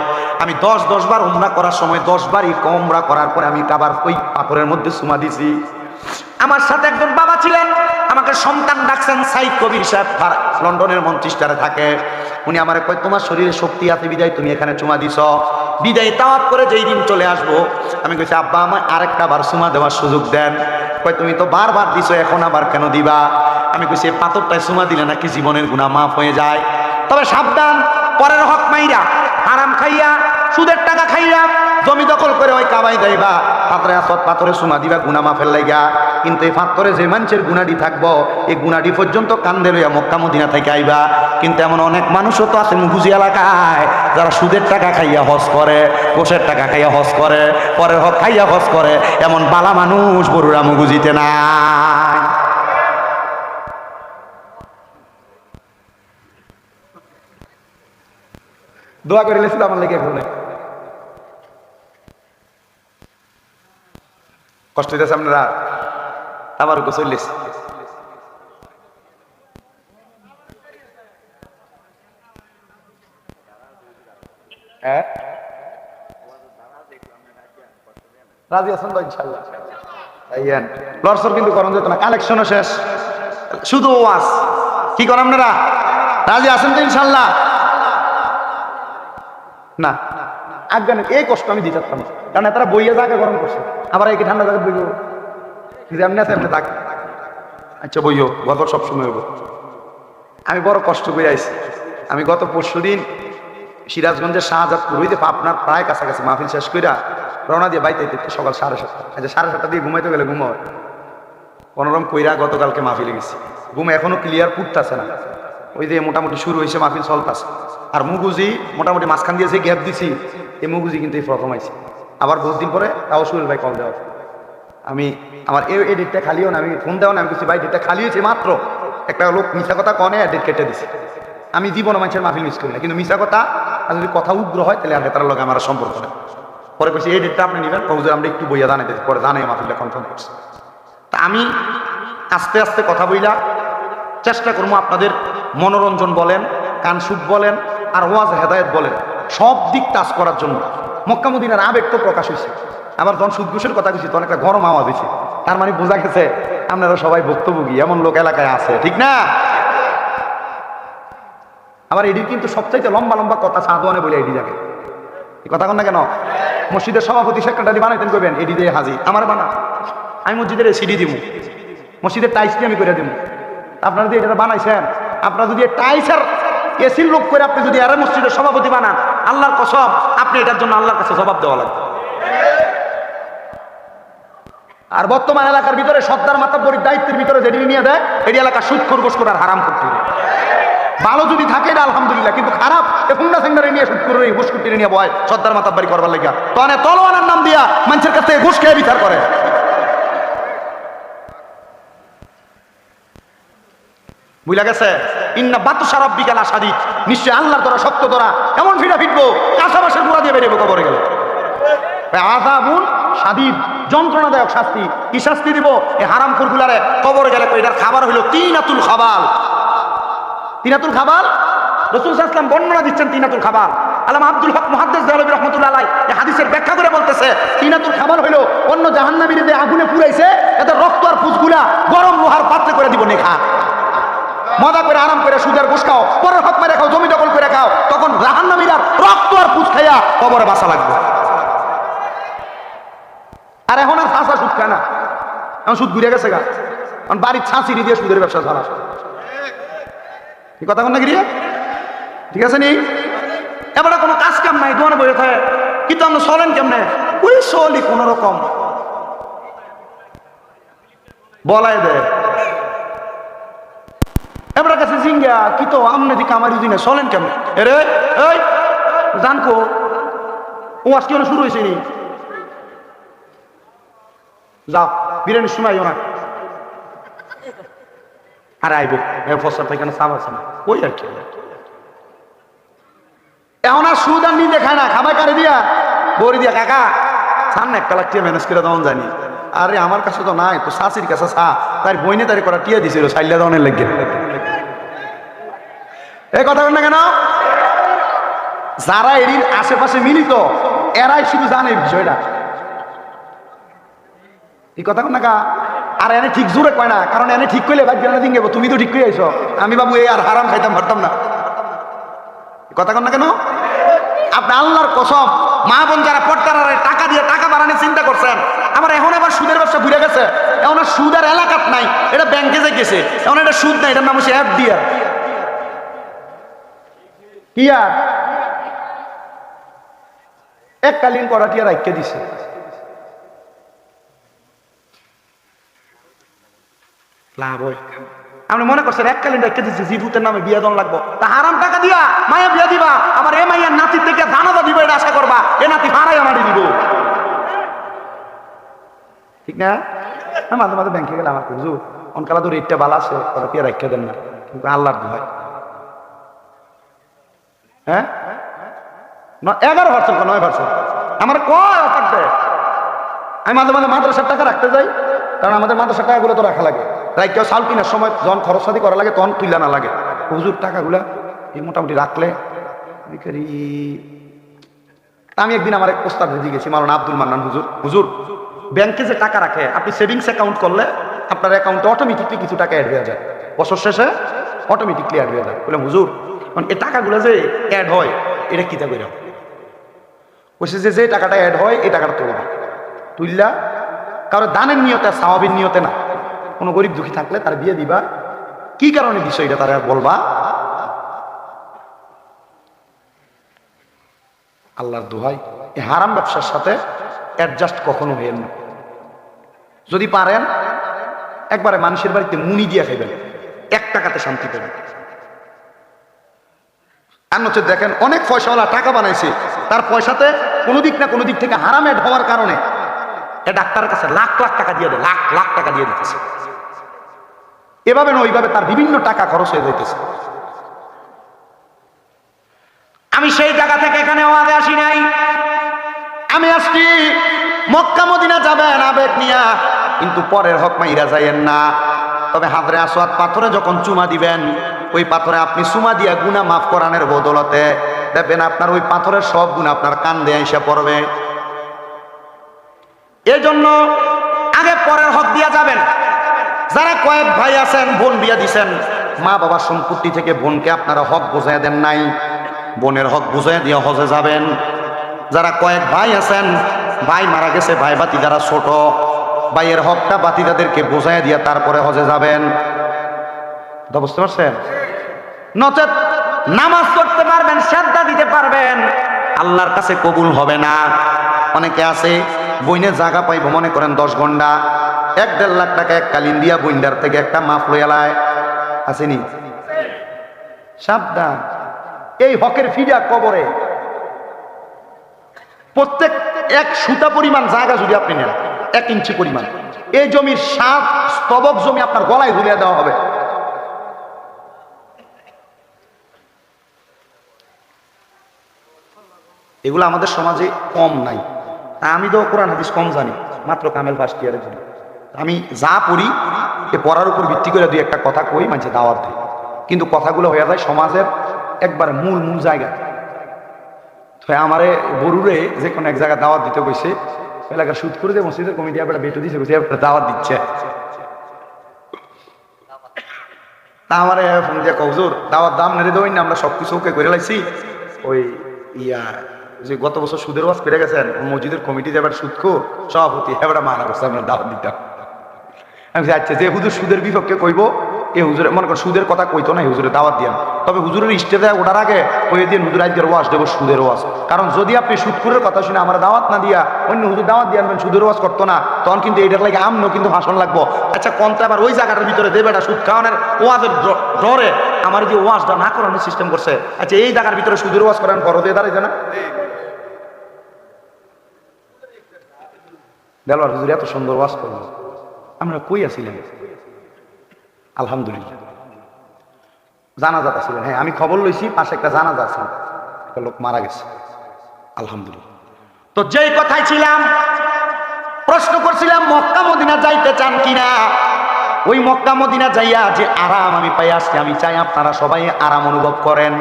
আমি 10 বার উমরা করার সময় 10 বারই উমরা করার পরে আমি কাবার ওই পাথরের মধ্যে সুমা দিছি। আমার সাথে একজন বাবা ছিলেন, আমাকে সন্তান ডাকছেন সাইদ কবির সাহেব, লন্ডনের মন্ত্রিস্টারে থাকে। উনি আমার কয়, তোমার শরীরে শক্তি আছে বিদায় তুমি এখানে চুমা দিছ, বিদায় তাওয়াত করে যেই দিন চলে আসবো। আমি কইছি, আব্বা আমার আরেকটা বার চুমা দেওয়ার সুযোগ দেন। কয়, তুমি তো বারবার দিছো, এখন আবার কেন দিবা? আমি কইছি, এই পাথরটায় চুমা দিলে নাকি জীবনের গুনাহ মাফ হয়ে যায়, তবে সাবধান, পরের হক মাইরা হারাম খাইয়া সুদের টাকা খাইয়া জমি দখল করে ওই কাবাই যাইবা, পাথরে আসত পাথরে চুমা দিবা গুনাহ মাফের লাইগা। কিন্তু এই পাথরে যে মানুষের গুনাডি থাকবো, এই গুনাডি পর্যন্ত কান্দে লইয়া মক্কা মদিনা থেকে আইবা। কিন্তু এমন অনেক মানুষও তো আছে মুগুজি এলাকায়, যারা সুদের টাকা খাইয়া হজ করে, গোশের টাকা খাইয়া হজ করে, পরের হক খাইয়া হজ করে। এমন বালা মানুষ বড়ুরা মুগুজিতে নাই। দোয়া করে লেছিল আমার লেগে এখন কষ্ট হইতেছে আপনারা, আবার চল্লিশ রাজি আছেন তো ইনশাল্লাহ? লড়সর কিন্তু করণ যেত না, কালেকশনও শেষ, শুধু ওয়াজ। কি করেন আপনারা? রাজি আছেন তো ইনশাল্লাহ? না আজ্ঞান এই কষ্ট আমি দিতে পারতাম, কারণ তারা বইয়ে জায়গা গরম করছে, আবার এই ঠান্ডা জায়গা বইব এমনি আছে এমনি থাক। আচ্ছা বইও, গত সবসময় হইব। আমি বড় কষ্ট করে আইছি। আমি গত পরশুদিন সিরাজগঞ্জের শাহজাদপুর হইতে আপনার প্রায় কাছাকাছি মাহফিল শেষ কইরা রওনা দিয়ে বাইতে সকাল 7:30। আচ্ছা 7:30 দিয়ে ঘুমাইতে গেলে ঘুম হয় কোনোরকম কইরা গতকালকে মাহফিলে গেছি। ঘুম এখনো ক্লিয়ার পুটতাছে না, ওই যে মোটামুটি শুরু হয়েছে, মাহফিল চলতেছে। আর মুগুজি মোটামুটি মাঝখান দিয়েছে গ্যাপ দিছি, এই মুগুজি কিন্তু এই প্রথম আইছে। আবার 10 দিন পরে তাও সুরেল ভাই কল দেওয়া। আমি আমার এই ডেটটা খালিও না, আমি ফোন দেওয়া না, আমি কিছু ভাই ডেটটা খালি হয়েছে মাত্র, একটা লোক মিশা কথা কনে ডেট কেটে দিছে। আমি জীবন মানুষের মাহফিল মিস করি না, কিন্তু মিশা কথা আর যদি কথা উগ্র হয় তাহলে আর তার লগে আমার সম্পর্ক নেই। পরে বলছি এই ডেটটা আপনি নেবেন, কবুজে আমরা একটু বইয়া জানাই দিচ্ছি, পরে জানাই মাহফিলটা কনফার্ম করছে। তা আমি আস্তে আস্তে কথা বইলা চেষ্টা করবো আপনাদের মনোরঞ্জন বলেন, কানসুখ বলেন, আর ওয়াজ হেদায়েত বলেন, সব দিক টাচ করার জন্য। মক্কা মদিনার আবেগ তো প্রকাশ হয়েছে, আবার যখন সুদঘুষের কথা বলছি তখন একটা গরম আওয়াজ হয়েছে, তার মানে বোঝা গেছে আপনারা সবাই ভুক্তভোগী, এমন লোক এলাকায় আছে, ঠিক না? আবার এটির কিন্তু সবচাইতে লম্বা লম্বা কথা সাধুয়ানে বলে এটি জায়গায় এই কথা কন না কেন? মসজিদের সভাপতি সেক্রেটারি বানাইতেন করবেন এডি দিয়ে হাজি, আমার বানা, আমি মসজিদের সিডি দিব, মসজিদের টাইস দিয়ে আমি করে দিব। আপনারা যদি এটা বানাইছেন, আপনারা যদি টাইসের এসির লোক করে আপনি যদি আরে মসজিদের সভাপতি বানান, আল্লাহর কসম আপনি এটার জন্য আল্লাহর কাছে জবাব দেওয়া লাগবে। আর বর্তমান এলাকার ভিতরে সর্দার মাতাব্বরীর দায়িত্বের ভিতরে যেটি নিয়ে দেয়, এটি এলাকা সুদ খরগোশ করার হারাম করতে হবে। ভালো যদি থাকে এটা আলহামদুলিল্লাহ, কিন্তু খারাপ এ হুন্ডা সেন্টারে নিয়ে শুট করে ঘুষ কুটিরে নিয়ে বয় সর্দার মাতাব্বারি করবার লাগিয়া তনে তলোয়ারের নাম দিয়া মানুষের কাছ থেকে ঘুষ খেয়ে বিচার করে। বুঝলা গেছে? ইন্না বাতুশা রাব্বিকা লাশাদীদ, নিশ্চয় আল্লাহর ধরা শক্ত ধরা, এমন ফিরা ফিটবো কাঁচাবাসের গুঁড়া দিয়ে বেরিয়ে কবরে গেলে। আযাবুন শাদীদ, যন্ত্রণাদায়ক শাস্তি। কি শাস্তি দিব এই হারামখোর গুলারে? কবরে গেলে এটার খাবার হইল তিনাতুল খাবাল। তিনাতুল খাবাল রাসূল সাল্লাল্লাহু আলাইহি ওয়াসাল্লাম বর্ণনা দিচ্ছেন তিনাতুল খাবাল। আল্লামা আব্দুল হক মুহাদ্দিস দেহলভী রাহমাতুল্লাহ আলাইহি এই হাদিসের ব্যাখ্যা করে বলতেছে, তিনাতুল খাবাল হইল অন্য জাহান্নামীদের যে আগুনে পুড়াইছে এদের রক্ত আর পুঁজগুলা গরম লোহার পাত্রে করে দিব নেখা। মজা করে আরাম করে সুদের ঘুষ খাও, পরের হক মেরে খাও, জমি দখল করে খাও, তখন জাহান্নামীরা রক্ত আর পুঁজ খাইয়া কবরে বাসা লাগবে। আর এখন আর ফাঁসা সুদ খায় না, এখন সুদ ঘুরে গেছে গা, এখন বাড়ির ছাঁচিরি দিয়ে সুদের ব্যবসা চালা। কথা কন না গিয়ে ঠিক আছে নি? এবারে কোনো কাজ কাম নাই, দোকানে বসে থাকে, কিন্তু আমরা চলেন কেমনে? ওই চলি কোন রকম বলাই দেয়। এবার কাছে জিঙ্গা কি তো আমনে দিকে আমার দিনে চলেন কেমনে? এরে এই জানকো ও আজকে শুরু হয়েছে নি? যাও বিরিয়ানির সময় না আর আইব ফসল পাইখানে চাপ আছে না ওই আর কি। এখন আর সুদ আর নিজে খায় না, খাবাই কারে দিয়া বড়ি দিয়া কাকা সামনে 1 লাখ টিয়া ম্যানেজ করে তখন জানি। আরে আমার কাছে তো নাই, তো শাশির কাছে চা তার বইনে তারি করা টিয়া দিছিল সাইলা দেওয়ানের লেগে। এই কথা বল না কেন? যারা এর আশেপাশে মিলিত এরাই শুধু জানে এই বিষয়টা। এই কথা না কা? আর এনে ঠিক জোরে কয় না, কারণ এনে ঠিক করলে ভাগ্য না দিন গেবো, তুমি তো ঠিক করে আইছো, আমি বাবু এই আর হারাম খাইতাম পারতাম না। কথা কন না কেন? আপনি আল্লাহর কসম মা বোন যারা পট্টারে টাকা দিয়ে টাকা বাড়ানোর চিন্তা করছেন, আমার এখন আবার সুদের ব্যবসা ঘুরে গেছে, এখন আর সুদ আর এলাকাত নাই, এটা ব্যাংকে যে গেছে, এখন এটা সুদ নাই, এটার নাম হচ্ছে এফডিআর। কি আর এককালীন করা টিয়া রাখতে দিছে। লাভ হয় আপনি মনে করছেন এককালীন রেখে দিচ্ছে জিভুতের নামে বিয়া দন লাগবো, তা হারাম টাকা দিয়া মায়া বিয়া দিবা, আবার এ মাইয়ার নাতির থেকে দানাদা দিব এটা আশা করবা, এ নাতি ভাড়াই আমারই দিব। ঠিক না? মাঝে মাঝে ব্যাংকে গেলে আমার হুজুর অনকালা তো রেটটা ভালো আছে, ওরা টিয়া রাখতে দেন না, কিন্তু আল্লাহর দোহাই হ্যাঁ 11% 9% আমার কয় অফার দেয়। আমি মাঝে মাঝে মাদ্রাসার টাকা রাখতে যাই, কারণ আমাদের মাদ্রাসার টাকাগুলো তো রাখা লাগে, রাইকেও চাল কিনার সময় যখন খরচাদি করা লাগে তখন তুইলা না লাগে। হুজুর টাকাগুলা এই মোটামুটি রাখলে আমি একদিন আমার এক প্রস্তাব দিয়ে গেছি মাওলানা আব্দুল মান্নান হুজুর, হুজুর ব্যাংকে যে টাকা রাখে আপনি সেভিংস অ্যাকাউন্ট করলে আপনার অ্যাকাউন্টে অটোমেটিকলি কিছু টাকা অ্যাড হয়ে যায়, বছর শেষে অটোমেটিকলি অ্যাড হয়ে যায়। বললাম হুজুর এই টাকাগুলো যে অ্যাড হয় এটা কিতা করে? বলছে যে টাকাটা অ্যাড হয় এই টাকাটা তুলবা, তুললা কারো দানের নিয়তে সাওয়াবের নিয়তে না, কোনো গরিব দুঃখী থাকলে তার দিয়ে দিবা, কি কারণে বিষয়টা তারা বলবা। আল্লাহর দোহাই এই হারাম ব্যবসার সাথে অ্যাডজাস্ট কখনো হইেন না। যদি পারেন একবারে মানুষের বাড়িতে মুনি দিয়ে খাইবেন, 1 টাকাতে শান্তি পাবেন। আর হচ্ছে দেখেন অনেক পয়সাওয়ালা টাকা বানাইছে, তার পয়সাতে কোনো দিক না কোনো দিক থেকে হারাম অ্যাড হওয়ার কারণে এ ডাক্তারের কাছে লাখ লাখ টাকা দিয়ে দেয়, লাখ লাখ টাকা দিয়ে দিতেছে। এভাবে না ওইভাবে তার বিভিন্ন টাকা খরচ হয়ে যাইতেছে। আমি সেই জায়গা থেকে এখানে ওয়াজে আসি নাই, আমি আসছি মক্কা মদিনা যাবেন আবেগ নিয়া, কিন্তু পরের হক মাইরা যাইয়েন না। তবে হাজরে আসওয়াদ পাথরে যখন চুমা দিবেন, ওই পাথরে আপনি চুমা দিয়া গুনাহ মাফ করানোর বদলতে দেখবেন আপনার ওই পাথরের সব গুনাহ আপনার কান্দে আইসা পড়বে। এই জন্য আগে পরের হক দিয়া যাবেন। যারা কয়েক ভাই আছেন বোন বিয়া দিছেন, মা বাবার সম্পত্তি থেকে বোনকে আপনারা হক বুঝাই দেন নাই, বোনের হক বুঝাই দিয়ে হজে যাবেন। যারা কয়েক ভাই আছেন ভাই মারা গেছে, ভাই বাতি যারা ছোট, ভাইয়ের হকটা বাতিদাদেরকে বুঝাই দিয়ে তারপরে হজে যাবেন। বুঝতে পারছেন? নচেত নামাজ পড়তে পারবেন, শ্রদ্ধা দিতে পারবেন, আল্লাহর কাছে কবুল হবে না। অনেকে আছে বইনে জায়গা পাইব মনে করেন 10 ঘন্টা, 1-1.5 লাখ টাকা এক কালীন দিয়া বইন্ডার থেকে একটা মাফ লইয়ালায়, আসেনি সাবধান, এই হকের ফিডা কবরে। প্রত্যেক এক সুতা পরিমাণ জায়গা যদি আপনি নেন, 1 ইঞ্চি পরিমাণ, এই জমির 7 স্তবক জমি আপনার গলায় ঝুলিয়ে দেওয়া হবে। এগুলো আমাদের সমাজে কম নাই। তা আমি তো কোরআন হাদিস কম জানি, মাত্র কামেল ফার্স্ট ইয়ারে জানি। আমি যা পড়ি এ পড়ার উপর ভিত্তি করে 2-1টা কথা কই, মাঝে দাওয়াত দিই, কিন্তু কথাগুলো হয়ে যায় সমাজের একবার মূল জায়গায়। তো আমারে বরুরে যে কোনো এক জায়গায় দাওয়াত দিতে কইছে, এলাকার সুদ করে দিয়ে মসজিদের কমিটি আবার বেটো দিছে, দাওয়াত দিচ্ছে। তা আমার ফোন দিয়ে কৌজোর দাওয়াত দাম নেড়ে দেবেন না, আমরা সবকিছু ওকে করে লাইছি। ওই যে গত বছর সুদের ওয়াজ পেরে গেছেন মসজিদের কমিটিতে এবার সুদখো সভাপতি এবার মানা করছে, আমরা দাওয়াত দিতাম। আমি আচ্ছা, যে হুজুর সুদের বিপক্ষে কইব, এ হুজুরে মনে করেন সুদের কথা কইতো না, হুজুরে দাওয়াত দিয়ান। তবে হুজুরের স্টেজে ওঠার আগে কইয়ে দিয়ে হুজুর আজকের ওয়াজ দেবো সুদের ওয়াজ। কারণ যদি আপনি সুদখোরের কথা শুনে আমরা দাওয়াত না দিয়া অন্য হুজুর দাওয়াত দিয়ে আনবেন, সুদের ওয়াজ করতো না, তখন কিন্তু এটার লাগে আমনো কিন্তু ভাষণ লাগবো। আচ্ছা কোনটা আবার ওই জায়গাটার ভিতরে দেবে না, সুদ খাওয়ানোর ওয়াজের ডরে আমার যে ওয়াজটা না করানোর সিস্টেম করছে। আচ্ছা এই জায়গার ভিতরে সুদের ওয়াজ করেন, বড় দিয়ে দাঁড়াইছে না দেলোয়ার হুজুর এত সুন্দর ওয়াজ করলো, আমরা কই আছিলেন? আলহামদুলিল্লাহ জানাজাত ছিলেন। হ্যাঁ আমি খবর লইছি, পাশে একটা জানাজা আছে, একটা লোক মারা গেছে, আলহামদুলিল্লাহ। তো যেই কথাই ছিলাম, প্রশ্ন করছিলাম মক্কা মদিনা যাইতে চান কিনা। ওই মক্কা মদিনা যাইয়া যে আরাম আমি পাই আসছি, আমি চাই আপনারা সবাই আরাম অনুভব করেন।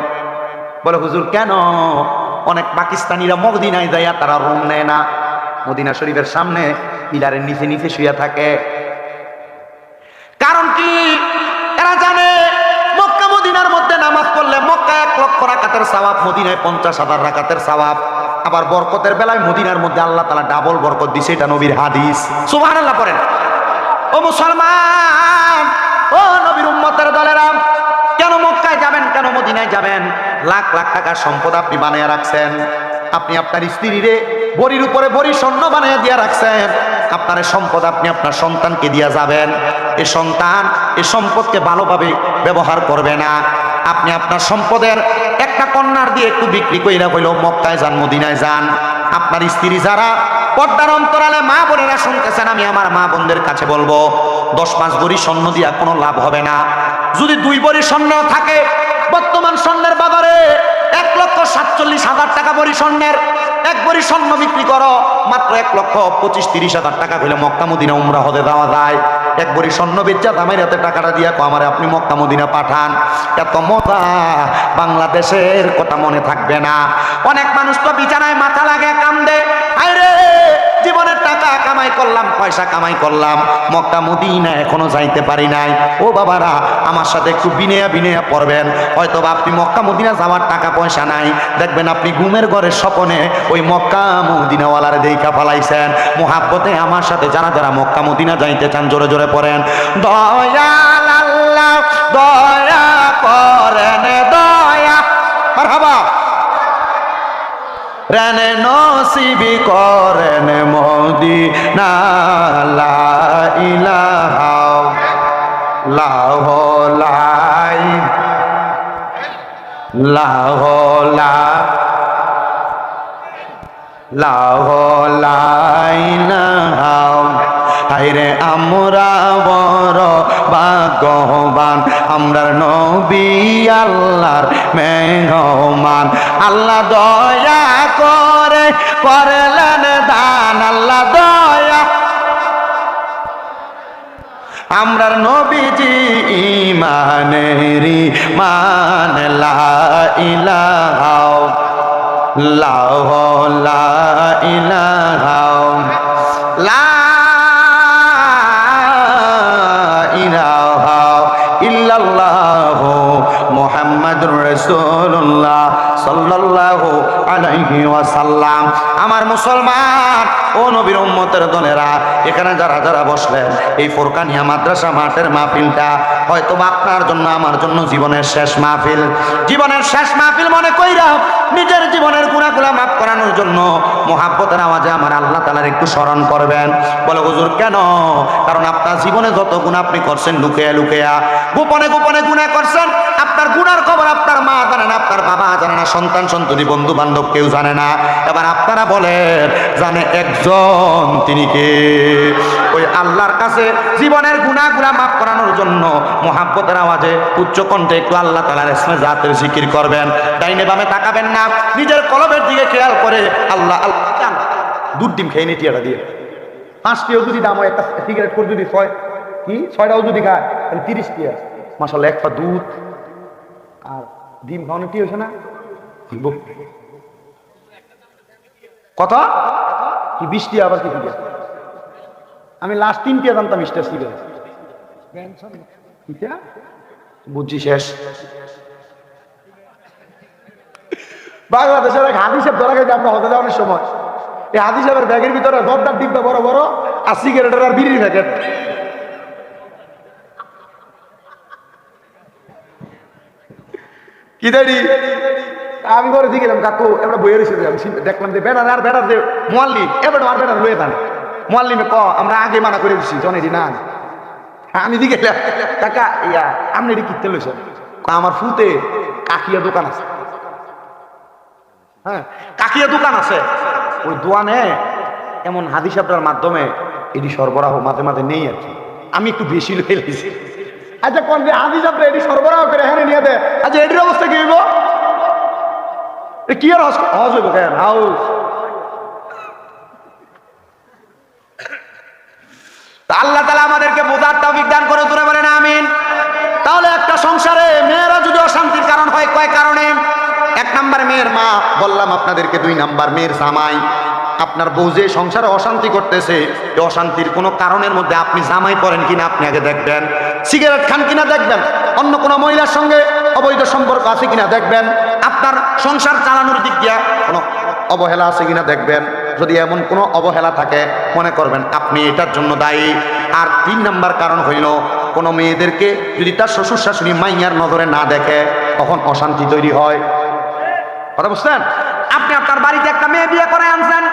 বলে হুজুর কেন? অনেক পাকিস্তানিরা মদিনায় যাইয়া তারা রুম নেয় না, মদিনা শরীফের সামনে পিলারের নিচে নিচে শুয়ে থাকে। কারণ কি? এরা জানে মক্কা মদিনার মধ্যে নামাজ পড়লে মক্কা 1 লক্ষ রাকাতের সওয়াব, মদিনায় 50,000 রাকাতের সওয়াব। আবার বরকতের বেলায় মদিনার মধ্যে আল্লাহ তাআলা ডাবল বরকত দিছে, এটা নবীর হাদিস। সুবহানাল্লাহ পড়েন। ও মুসলমান, ও নবীর উম্মতের দলেরা, কেন মক্কায় যাবেন, কেন মদিনায় যাবেন? লাখ লাখ টাকার সম্পদ আপনি বানিয়ে রাখছেন, আপনি আপনার স্ত্রীরে বড়ির উপরে বড়ি স্বর্ণ বানিয়ে দিয়ে রাখছেন, আপনার সম্পদ আপনি আপনার সন্তানকে দিয়ে যাবেন। এই সন্তান এই সম্পদকে ভালোভাবে ব্যবহার করবে না। আপনি আপনার সম্পদের একটা কন্যার দিয়ে একটু বিক্রি কইরা হইলেও মক্কায় যান, মদিনায় যান। আপনার স্ত্রী যারা পর্দার অন্তরালে মা বোনেরা শুনতেছেন, আমি আমার মা বোনদের কাছে বলবো 10-5 ভরি স্বর্ণ দিয়া কোনো লাভ হবে না। যদি 2 ভরি স্বর্ণ থাকে, বর্তমান স্বর্ণের বাজারে 1,47,000 টাকা ভরি স্বর্ণের, 1 ভরি স্বর্ণ বিক্রি করো মাত্র 1,25,000-30,000 টাকা হইলে মক্কা মদিনা উমরা হতে দেওয়া যায়। 1 ভরি স্বর্ণ বেচা দামের হাতে টাকাটা দিয়া আমারে আপনি মক্কা মদিনা পাঠান। এত মজা বাংলাদেশের কথা মনে থাকবে না। অনেক মানুষ তো বিছানায় মাথা লাগে, কান্দে, আরে জীবনের টাকা কামাই করলাম, পয়সা কামাই করলাম, মক্কা মদিনা এখনো যাইতে পারি নাই। ও বাবারা, আমার সাথে একটু বিনয়া পড়বেন। হয়তো আপনি মক্কা মদিনা যাওয়ার টাকা পয়সা নাই, দেখবেন আপনি ঘুমের ঘরের স্বপনে ওই মক্কা মদিনাওয়ালার দেখা ফেলাইছেন। মুহাব্বতে আমার সাথে যারা যারা মক্কা মদিনা যাইতে চান জোরে জোরে পড়েন, দয়াল আল্লাহ দয়া করেন, দয়া মারহাবা রানে নসিবি করেন মদিনা, লা ইলাহা লাহ লাই লাহ লা লাহ লাইলাহা। হায়রে আমরা বড় ভাগ্যবান, আমরার নবী আল্লাহর মেহমান। আল্লাহ দয়া করে করলেন দান, আল্লাহ দয়া আমরার নবীজি ইমানেরি মান, লা ইলাহা লাহ লা ইলাহা লা ইলাহা ইল্লাল্লাহু মুহাম্মাদুর রাসূলুল্লাহ সাল্লাল্লাহু আলাইহি ওয়াসাল্লাম। আমার মুসলমান ও নবীর উম্মতের দলেরা, এখানে যারা যারা বসলেন, এই ফোরকানিয়া মাদ্রাসা মাঠের মাহফিলটা হয়তো আপনার জন্য আমার জন্য জীবনের শেষ মাহফিল। জীবনের শেষ মাহফিল মনে কইরা নিজের জীবনের গুনাহগুলো মাফ করানোর জন্য মুহাব্বতের আওয়াজে আমার আল্লাহ তাআলার একটু স্মরণ করবেন। বলে হুজুর কেন? কারণ আপনার জীবনে যত গুনাহ আপনি করছেন লুকিয়া লুকিয়া, গোপনে গোপনে গুনাহ করছেন, আপনার আপনার গুনার খবর আপনার মা জানে না, আপনার বাবা জানে না, সন্তান সন্ততি বন্ধু বান্ধব কেউ জানে না। এবার আপনারা বলেন জানে একজন, তিনি কে? ওই আল্লাহর কাছে জীবনের গুনাহগুলো মাফ করানোর জন্য মুহাব্বতের আওয়াজে উচ্চ কণ্ঠে একটু আল্লাহ তাআলার ইসমে জাতের জিকির করবেন। ডাইনে বামে তাকাবেন না, নিজের কলবের দিকে খেয়াল করে আল্লাহ আল্লাহ চান। দুধ ডিম খেয়ে নি টিয়াটা দিয়ে 5টিও যদি দাম হয়, একটা সিগারেট করে যদি 6টাও যদি খায় তাহলে 30 টিয়া। মাশাআল্লাহ, একটা দুধ আর ডিম খাওয়ানো কি হয়েছে না? কত কি 20 টিয়া, আবার কি টিয়া? আমি লাস্ট 3 টিয়া জানতাম স্টার সিগারেট। বুঝছি শেষ। বাংলাদেশের এক হাদি সাহেব ধরা গেছে আমরা হতে যাওয়ার সময়। এই হাদি সাহেবের ব্যাগের ভিতরে জর্দার ডিব্বা বড় বড় আর সিগারেটের আর বিড়ির প্যাকেট। কি দেরি আমি ঘরে দিয়ে গেলাম, কাকু এবার বইয়ের হিসেবে আমি দেখলাম যে বেড়ার আর বেড়ার যে মোয়াল্লিম এবার আর বেড়ার লয়ে থান মোয়াল্লিমে আমরা আগে মানা করে দিচ্ছি জনেদি না। আমি দিকে কাকা ইয়া আপনি এটি কিনতে লইছেন? আমার ফুতে কাকিয়া দোকান আছে। হ্যাঁ, কাকিয়া দোকান আছে। ওই দোকানে এমন হাদিস আপনার মাধ্যমে এটি সরবরাহ মাঝে মাঝে নেই আর কি। আমি একটু বেশি লয়ে গেছি। আচ্ছা কোন যে হাদিস আপনার এটি সরবরাহ করে হ্যাঁ নিয়ে দেয়। আচ্ছা এটির অবস্থা কি হইব? কি আর হজ হইব কেন? হাউস আল্লাহ তাআলা আমাদেরকে বোঝার তৌফিক দান করে, তোরা বলেন আমিন। তাহলে একটা সংসারে মেয়েরা যদি অশান্তির কারণ হয়, কয় কারণে? 1 নাম্বার মেয়ের মা, বললাম আপনাদেরকে। 2 নাম্বার মেয়ের জামাই। আপনার বউ যে সংসারে অশান্তি করতেছে, এই অশান্তির কোনো কারণের মধ্যে আপনি জামাই পড়েন কিনা আপনি আগে দেখবেন। সিগারেট খান কিনা দেখবেন। অন্য কোনো মহিলার সঙ্গে অবৈধ সম্পর্ক আছে কিনা দেখবেন। আপনার সংসার চালানোর দিক দিয়ে কোনো অবহেলা আছে কিনা দেখবেন। যদি এমন কোনো অবহেলা থাকে মনে করবেন আপনি এটার জন্য দায়ী। আর 3 নাম্বার কারণ হইল, কোনো মেয়েদেরকে যদি তার শ্বশুর শাশুড়ি মাইয়ার নজরে না দেখে তখন অশান্তি তৈরি হয়। কথা বুঝছেন? আপনি আপনার বাড়িতে একটা মেয়ে বিয়ে করে আনছেন,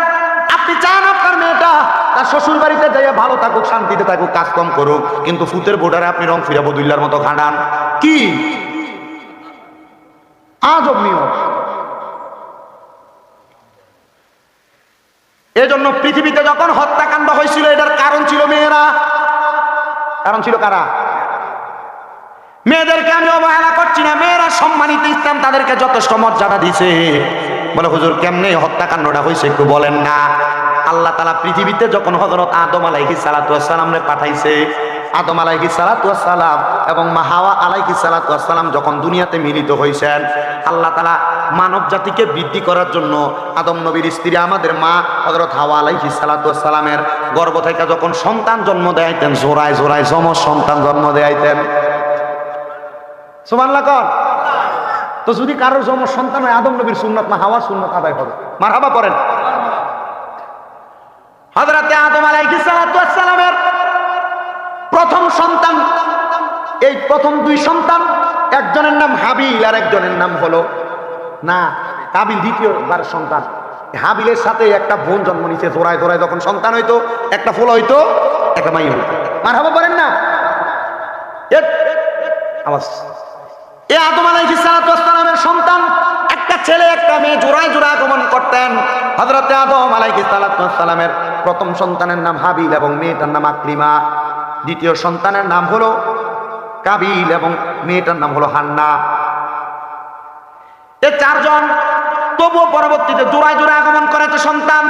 আপনি চান আপনার মেয়েটা তার শ্বশুর বাড়িতে যাইয়া ভালো থাকুক, শান্তিতে থাকুক, কাজ কম করুক, কিন্তু ফুতের বোর্ডারে আপনি রং ফিরা বদুল্লার মতো খাটান। কি আজব নিয়ম! এজন্য পৃথিবীতে যখন হত্যাকাণ্ড হয়েছিল এটার কারণ ছিল মেয়েরা। কারণ ছিল কারা? মেয়েদেরকে আমি অবহেলা করছি না, মেয়েরা সম্মানিত, ইসলাম তাদেরকে যথেষ্ট মর্যাদা দিছে। বলে হুজুর কেমনে হত্যাকাণ্ডটা হয়েছে একটু বলেন না। আল্লাহ তাআলা পৃথিবীতে যখন হযরত আদম আলাইহিস সালাতু ওয়াস সালামরে পাঠাইছে, আদম আলাইহিস সালাতু ওয়াস সালাম এবং মা হাওয়া আলাইহিস সালাতু ওয়াস সালাম যখন দুনিয়াতে মিলিত হয়েছেন, আল্লাহ তাআলা মানব জাতিকে বৃদ্ধি করার জন্য আদম নবীর স্ত্রী আমাদের মা হযরত হাওয়া আলাইহিস সালাতু ওয়াস সালামের গর্ভ থেকে যখন সন্তান জন্ম দেয়াইতেন, জোড়ায় জোড়ায় যমজ সন্তান জন্ম দেয়াইতেন। সুবহানাল্লাহ কর। তো যদি কারোর যমজ সন্তান হয়, আদম নবীর সুন্নাত না হাওয়ার সুন্নাত আদায় হবে। মারহাবা পড়েন। হযরতে আদম আলাইহিস সালাতু ওয়াস সালামের প্রথম সন্তান, এই প্রথম 2 সন্তান, একজনের নাম হাবিল আর একজনের নাম হলো না কাবিল, দ্বিতীয়বার সন্তান। হাবিলের সাথে একটা বোন জন্ম নিছে, জোড়ায় জোড়ায় যখন সন্তান হইতো, একটা ফুল হইতো, একটা মাই হইতো। মারহাবা পড়েন না। আওয়াজ। এই আদম আলাইহিস সালাতু ওয়াস সালামের সন্তান, একটা ছেলে একটা মেয়ে, জোড়ায় জোড়ায় আগমন করতেন। হযরতে আদম আলাইহিস সালাতু ওয়াস সালামের প্রথম সন্তানের নাম হাবিল এবং মেয়েটার নাম আকলিমা। দ্বিতীয় সন্তানের নাম হলো কাবিল এবং মেয়েটার নাম হলো হান্না। এই 4 জন তবুও পরবর্তীতে জোড়ায় জোড়ায় আগমন করেছে সন্তান।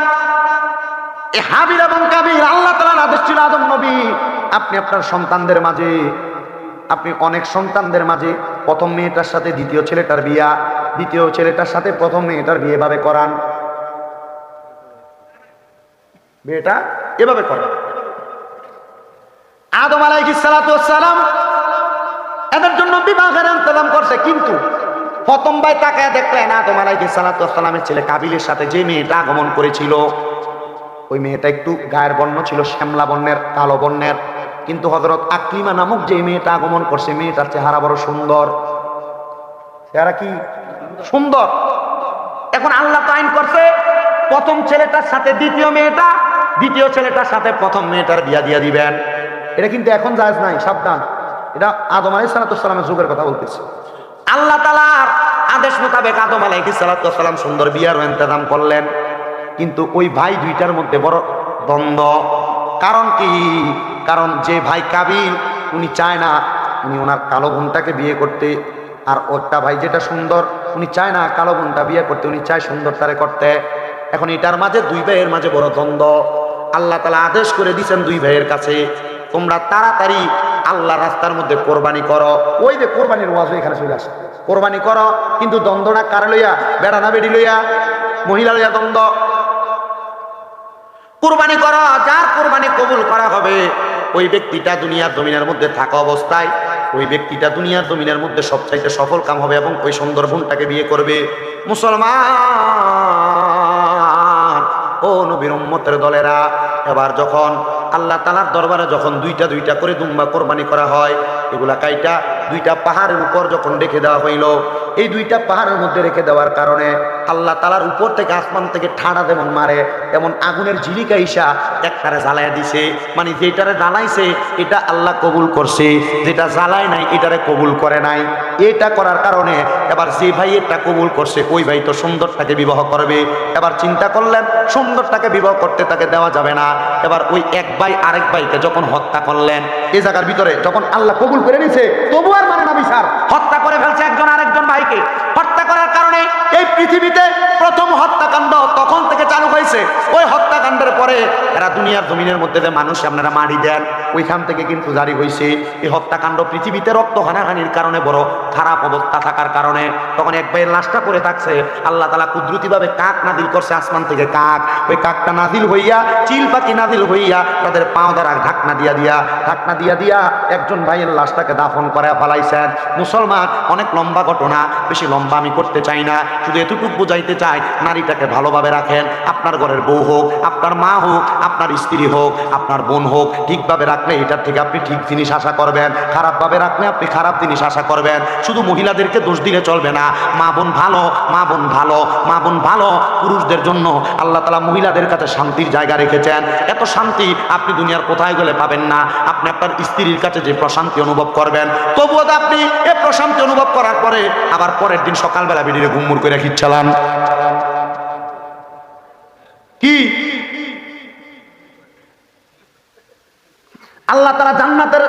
এই হাবিল এবং কাবিল, আল্লাহ তাআলার আদেশ ছিল আদম নবী আপনি আপনার সন্তানদের মাঝে, আপনি অনেক সন্তানদের মাঝে প্রথম মেয়েটার সাথে দ্বিতীয় ছেলেটার বিয়া, দ্বিতীয় ছেলেটার সাথে প্রথম মেয়েটার বিয়ে এভাবে করান। বিয়েটা এভাবে করেন। আদম আলাইহিস সালাতু ওয়াস সালাম এদের জন্য বিবাহের ইন্তজাম করছে, কিন্তু প্রথম ভাই তাকায় দেখলেন আদম আলাইহিস সালাতু ওয়াস সালামের ছেলে কাবিলের সাথে যে মেয়েটা আগমন করেছিল, ওই মেয়েটা একটু গায়ের বর্ণ ছিল শ্যামলা বর্ণের, কালো বর্ণের। কিন্তু হযরত আকলিমা নামক যে মেয়েটা আগমন করছে, মেয়েটার চেহারা বড় সুন্দর। চেহারা কি সুন্দর! এখন আল্লাহ তো আইন করছে প্রথম ছেলেটার সাথে দ্বিতীয় মেয়েটা, দ্বিতীয় ছেলেটার সাথে প্রথম মেয়েটার বিয়া দিয়ে দিবেন। এটা কিন্তু এখন জায়েজ নাই, সাবধান। এটা আদম আলাইহিস সালামের যুগের কথা বলতেছে। আল্লাহ তাআলার আদেশ মোতাবেক আদম আলাইহিস সালাতু ওয়াস সালাম সুন্দর বিয়ার ইন্তজাম করলেন, কিন্তু ওই ভাই দুইটার মধ্যে বড় দ্বন্দ্ব। কারণ কি? কারণ যে ভাই কাবিল উনি চায় না উনি ওনার কালো বোনটাকে বিয়ে করতে, আর ওটা ভাই যেটা সুন্দর উনি চায় না কালো বোনটা বিয়ে করতে, উনি চায় সুন্দর তারে করতে। এখন এটার মাঝে দুই ভাইয়ের মাঝে বড় দ্বন্দ্ব। আল্লাহ তাআলা আদেশ করে দিয়েছেন দুই ভাইয়ের কাছে, তোমরা তাড়াতাড়ি আল্লাহ রাস্তার মধ্যে কোরবানি করো। ওই যে কোরবানির ওয়াজ এখানে চলে আসে, কোরবানি করো, কিন্তু দ্বন্দ্বটা কার লইয়া? বেড়া না বেড়ি লইয়া? মহিলা লইয়া দ্বন্দ্ব। কোরবানি করো, যার কোরবানি কবুল করা হবে ওই ব্যক্তিটা দুনিয়ার জমিনের মধ্যে থাকা অবস্থায় ওই ব্যক্তিটা দুনিয়ার জমিনের মধ্যে সবচাইতে সফল কাম হবে এবং ওই সুন্দর বোনটাকে বিয়ে করবে। মুসলমান ও নবীর উম্মতের দলেরা, এবার যখন আল্লাহ তাআলার দরবারে যখন দুইটা দুইটা করে দুম্বা কোরবানি করা হয়, এগুলা কাইটা দুইটা পাহাড়ের উপর যখন রেখে দেওয়া হইল, এই দুইটা পাহাড়ের মধ্যে রেখে দেওয়ার কারণে আল্লাহ তাআলার উপর থেকে আসমান থেকে ঠাড়া যেমন মারে তেমন আগুনের ঝিলিকা ইসা একটারে জ্বালাইয়া দিছে। মানে যেটারে জ্বালাইছে এটা আল্লাহ কবুল করছে, যেটা জ্বালায় নাই এটারে কবুল করে নাই। এটা করার কারণে এবার যে ভাই এটা কবুল করছে ওই ভাই তো সুন্দরটাকে বিবাহ করবে। এবার চিন্তা করলেন সুন্দরটাকে বিবাহ করতে তাকে দেওয়া যাবে না। এবার ওই এক ভাই আরেক ভাইকে যখন হত্যা করলেন, এই জায়গার ভিতরে যখন আল্লাহ কবুল করে নিছে তবু আর মানে না বিচার, হত্যা করে ফেলছে একজন আরেকজন ভাইকে। হত্যা করার কারণে এই পৃথিবীতে প্রথম হত্যাকাণ্ড তখন থেকে চালু হয়েছে। ওই হত্যাকাণ্ডের পরে এরা দুনিয়ার জমিনের মধ্যে যে মানুষ আপনারা মারি দেন ওইখান থেকে কিন্তু জারি হয়েছে এই হত্যাকাণ্ড। পৃথিবীতে রক্ত হানাহানির কারণে বড় খারাপ অবস্থা থাকার কারণে তখন এক ভাইয়ের লাশটা করে থাকছে, আল্লাহ তাআলা কুদরতিভাবে কাক নাদিল করছে আসমান থেকে। কাক, ওই কাকটা নাদিল হইয়া চিল পাখি নাদিল হইয়া তাদের পাও দ্বারা ঢাকনা দিয়া একজন ভাইয়ের লাশটাকে দাফন করে ফেলাইছেন। মুসলমান, অনেক লম্বা ঘটনা, বেশি লম্বা আমি করতে চাই না, শুধু এতটুকু বুঝাইতে চাই নারীটাকে ভালোভাবে রাখেন। আপনার ঘরের বউ হোক, আপনার মা হোক, আপনার স্ত্রী হোক, আপনার বোন হোক, ঠিকভাবে রাখলে এটার থেকে আপনি ঠিক জিনিস আশা করবেন, খারাপভাবে রাখলে আপনি খারাপ জিনিস আশা করবেন। শুধু মহিলাদেরকে দোষ দিলে চলবে না। মা বোন ভালো, মা বোন ভালো, মা বোন ভালো। পুরুষদের জন্য আল্লাহ তাআলা মহিলাদের কাছে শান্তির জায়গা রেখেছেন। এত শান্তি আপনি দুনিয়ার কোথায় গেলে পাবেন না। আপনি আপনার স্ত্রীর কাছে যে প্রশান্তি অনুভব করবেন, তবুও আপনি এই প্রশান্তি অনুভব করার পরে আবার পরের দিন সকালবেলা বেরিয়ে ঘুমুর করে খিচ্ছালান কি? আল্লাহ তাআলা জান্নাতের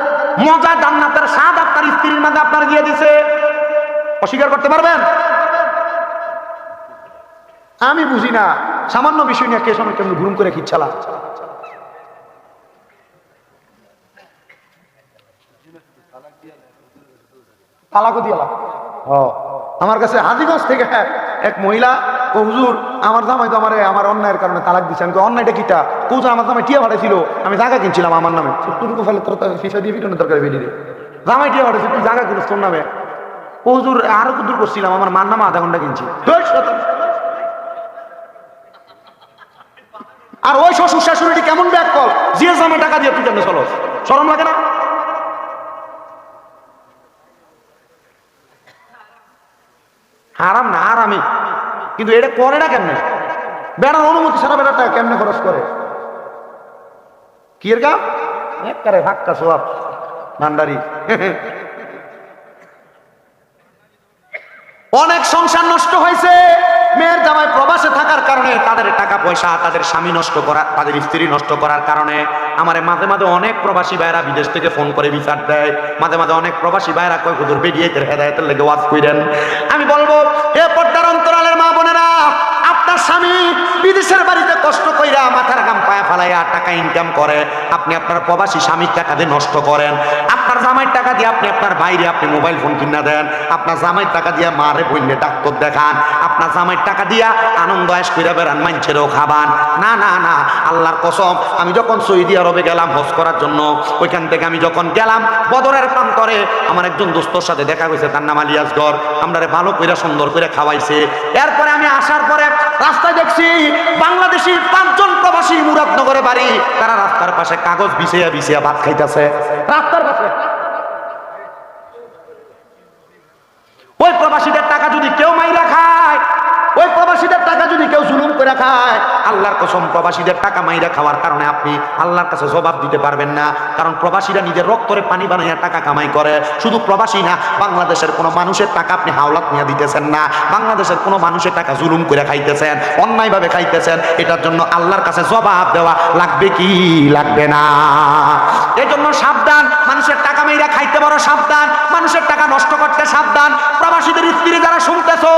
মজা, জান্নাতের স্বাদ আপনার স্ত্রীর মাঝে আপনার দিয়ে দিছে, অস্বীকার করতে পারবেন? আমি বুঝি না সামান্য বিষয় নিয়ে কে সময় কেমন ঘুম করে খিচ্ছালা। তালাকও দিয়ালা। আমার কাছে হাজীগঞ্জ থেকে এক মহিলা, ও হুজুর আমার জামাই তো আমার অন্যায়ের কারণে তালাক দিচ্ছে। আমি অন্যায়টা কিটা? কোচ আমার জামাই টিয়া ভাড়াইছিল, আমি জায়গা কিনছিলাম আমার নামে, টুটুকু ফেলে তোর ফিসা দিয়ে পিটনের দরকার বেরিয়ে জামাই টিয়া ভাড়াইছি, তুই জায়গা কিনিস তোর নামে। ও হুজুর আরো দূর করছিলাম, আমার মার নামে আধা ঘন্টা কিনছি। আর ওই শ্বশুর শাশুড়িটি কেমন ব্যাক কল, জিএস জামে টাকা দিয়ে তুই কেন চলো, শরম লাগে না? হারাম না, হারামি, কিন্তু এটা করে না কেমনে? বেড়ার অনুমতি ছাড়া বেড়াটা কেমনে খরচ করে? কি এর কাম? একবারে ভাক্কা সোয়াব ভান্ডারি। অনেক সংসার নষ্ট হয়েছে মেয়ের জামাই প্রবাসে থাকার কারণে, তাদের টাকা পয়সা, তাদের স্বামী নষ্ট করা, তাদের স্ত্রী নষ্ট করার কারণে। আমারে মাঝে মাঝে অনেক প্রবাসী ভাইরা বিদেশ থেকে ফোন করে বিচার দেয়, মাঝে মাঝে অনেক প্রবাসী ভাইরা কয় হুজুর বেরিয়েতের হেদায়েতের লেগে ওয়াজ কইরেন। আমি বলবো হে পর্দার অন্তরালের মা বোনেরা, আপনার স্বামী বিদেশের বাড়িতে কষ্ট কইরা মাথার ঘাম পায়ে ফালাইয়া টাকা ইনকাম করে, আপনি আপনার প্রবাসী স্বামীর টাকা দিয়ে নষ্ট করেন। আপনার জামাইয়ের টাকা দিয়ে আপনি আপনার বাইরে আপনি মোবাইল ফোন কিনা দেন, আপনার জামাইয়ের টাকা দিয়ে মারে বইলে ডাক্তার দেখান, আপনার জামাইয়ের টাকা দিয়া আনন্দ আয়েশ কইরা বেড়ান, মাইনছেরও খাবান। না না না, আল্লাহর কসম, আমি যখন সৌদি আরবে গেলাম হজ করার জন্য, ওইখান থেকে আমি যখন গেলাম বদরের প্রান্তরে, আমার একজন দোস্তর সাথে দেখা হয়েছে, তার নাম আলিয়াসগর। আমরা ভালো কইরা সুন্দর করে খাওয়াইছে। এরপরে আমি আসার পরে রাস্তায় দেখছি বাংলাদেশি 5 জন প্রবাসী, মুরাদনগরে বাড়ি, তারা রাস্তার পাশে কাগজ বিছিয়া বিছিয়া ভাত খাইতেছে রাস্তার পাশে। ওই প্রবাসীদের টাকা যদি কেউ মাইরা খায়, ওই প্রবাসীদের টাকা যদি কেউ জুলুম করে কইরা খায়। আল্লাহর কসম, প্রবাসীদের টাকা মাইরা খাওয়ার কারণে আপনি আল্লাহর কাছে জবাব দিতে পারবেন না। কারণ প্রবাসীরা নিজের রক্তরে পানি বানাইয়া টাকা কামাই করে। শুধু প্রবাসী না, বাংলাদেশের কোনো মানুষের টাকা আপনি হাওলাত নিয়ে দিতেছেন না। বাংলাদেশের কোনো মানুষের টাকা জুলুম করে খাইতেছেন, অন্যায়ভাবে খাইতেছেন। এটার জন্য আল্লাহর কাছে জবাব দেওয়া লাগবে কি লাগবে না? এই জন্য সাবধান, মানুষের টাকা মাইরা খাইতে বড় সাবধান, মানুষের টাকা নষ্ট করতে সাবধান। প্রবাসীদের স্ত্রী যারা শুনতেছো,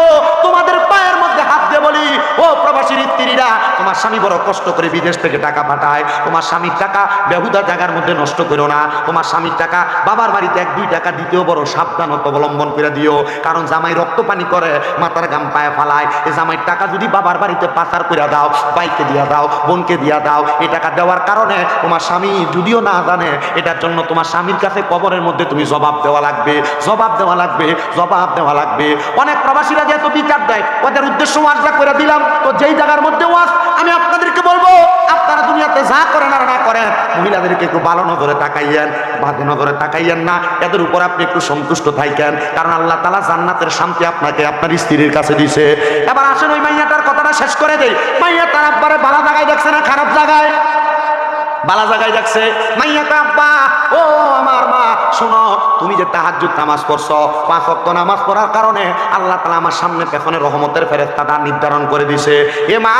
তোমাদের পায়ের মধ্যে হাত দিয়ে বলি, ও প্রবাসীর স্ত্রীরা, তোমার স্বামী বড় কষ্ট করে বিদেশ থেকে টাকা পাঠায়, তোমার স্বামীর টাকা বেহুদা জায়গার মধ্যে নষ্ট করো না। তোমার স্বামীর টাকা বাবার বাড়িতে 1-2 টাকা দিতেও বড় সাবধানতা অবলম্বন করে দিও। কারণ জামাই রক্ত পানি করে, মাথার গাম পায়ে ফালায়। এই জামাইয়ের টাকা যদি বাবার বাড়িতে পাচার করে দাও, বাইকে দিয়া দাও, বোনকে দিয়া দাও, এই টাকা দেওয়ার কারণে তোমার স্বামী যদিও না জানে, এটার জন্য তোমার স্বামীর কাছে কবরের মধ্যে তুমি জবাব দেওয়া লাগবে, জবাব দেওয়া লাগবে, জবাব দেওয়া লাগবে। অনেক প্রবাসীরা যেহেতু বিচার দেয়, ওদের উদ্দেশ্য ওয়াজটা করে দিলাম। তো যেই জায়গার মধ্যে ওয়াজ, আমি আপনাদেরকে বলবো, আপনারা দুনিয়াতে যা করেন আর না করেন, মহিলাদেরকে একটু ভালো নজরে তাকাইয়েন, বাজে নজরে তাকাইয়েন না। এদের উপর আপনি একটু সন্তুষ্ট থাকেন, কারণ আল্লাহ তাআলা জান্নাতের শান্তি আপনাকে আপনার স্ত্রীর কাছে দিছে। এবার আসেন ওই মাইয়াটার কথাটা শেষ করে দেই। মাইয়া তার আব্বারে ভালো জায়গায় দেখছে না খারাপ জায়গায়? বালা জায়গায় দেখছে। মাইয়া কয়, আব্বা, ও আমার মা, শোনো, তুমি যে তাহাজ্জুদ নামাজ পড়ছো, 5 ওয়াক্ত নামাজ পড়ার কারণে আল্লাহ তাআলা আমার সামনে পেছনে রহমতের ফেরেশতাটা নির্ধারণ করে দিছে। এ মা,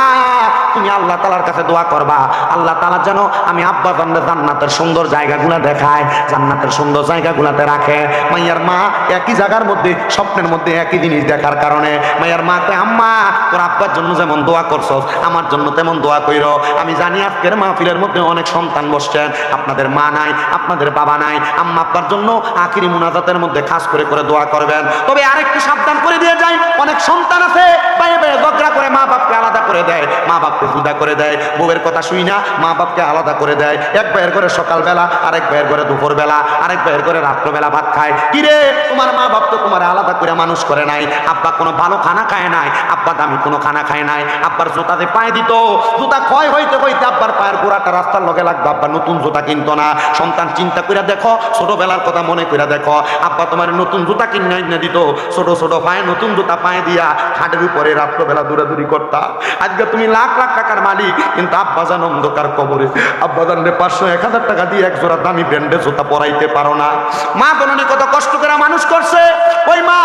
তুমি আল্লাহ তাআলার কাছে দোয়া করবা, আল্লাহ তাআলা যেন আমি আব্বা জানলে জান্নাতের সুন্দর জায়গাগুলো দেখায়, জান্নাতের সুন্দর জায়গাগুলোতে রাখে। মাইয়ার মা একই জায়গার মধ্যে, স্বপ্নের মধ্যে একই জিনিস দেখার কারণে মাইয়ার মা কয়, আম্মা, তোর আব্বার জন্য যেমন দোয়া করছো, আমার জন্য তেমন দোয়া কইরো। আমি জানি আজকের মাহফিলের মধ্যে অনেক সন্তান বসছেন, আপনাদের মা নাই, আপনাদের বাবা নাই, আম্মা আব্বার জন্য আখিরি মুনাজাতের মধ্যে খাস করে করে দোয়া করবেন। তবে আরেকটু সাবধান করে দিয়ে যাই, অনেক সন্তান আছে বাইরে বাইরে ঝগড়া করে মা বাপকে আলাদা করে দেয়, মা বাপকে জুদা করে দেয়, বউয়ের কথা শুই না মা বাপকে আলাদা করে দেয়। এক ভাইয়ের করে সকালবেলা, আরেক ভাইয়ের করে দুপুরবেলা, আরেক ভাইয়ের করে রাত্রবেলা ভাত খায়। কিরে, তোমার মা বাপ তো তোমার আলাদা করে মানুষ করে নাই। আব্বা কোনো ভালো খানা খায় নাই, আব্বা দামি কোনো খানা খায় নাই। আব্বার জুতাতে পায়ে দিত, জুতা ক্ষয় হইতে হইতে আব্বার পায়ের গোড়াটা রাস্তার লগে লাগবে, আব্বা নতুন জুতা কিনতো না। সন্তান চিন্তা করে দেখো, ছোটবেলার কথা মনে করে দেখো, আব্বা তোমার নতুন জুতা কিনে দিত, ছোট ছোট পায়ে নতুন জুতা পায়ে দিয়া খাটের উপরে রাত্রবেলা দৌড়াদৌড়ি করতা। আজকে তুমি লাখ লাখ টাকার মালিক, কিন্তু আব্বা জান অন্ধকার কবরে। আব্বা জানলে 500-1000 টাকা দিয়ে এক জোড়া দামি ব্র্যান্ডের জুতা পরাইতে পারো না। মা জননী কত কষ্ট করে মানুষ করছে, ওই মা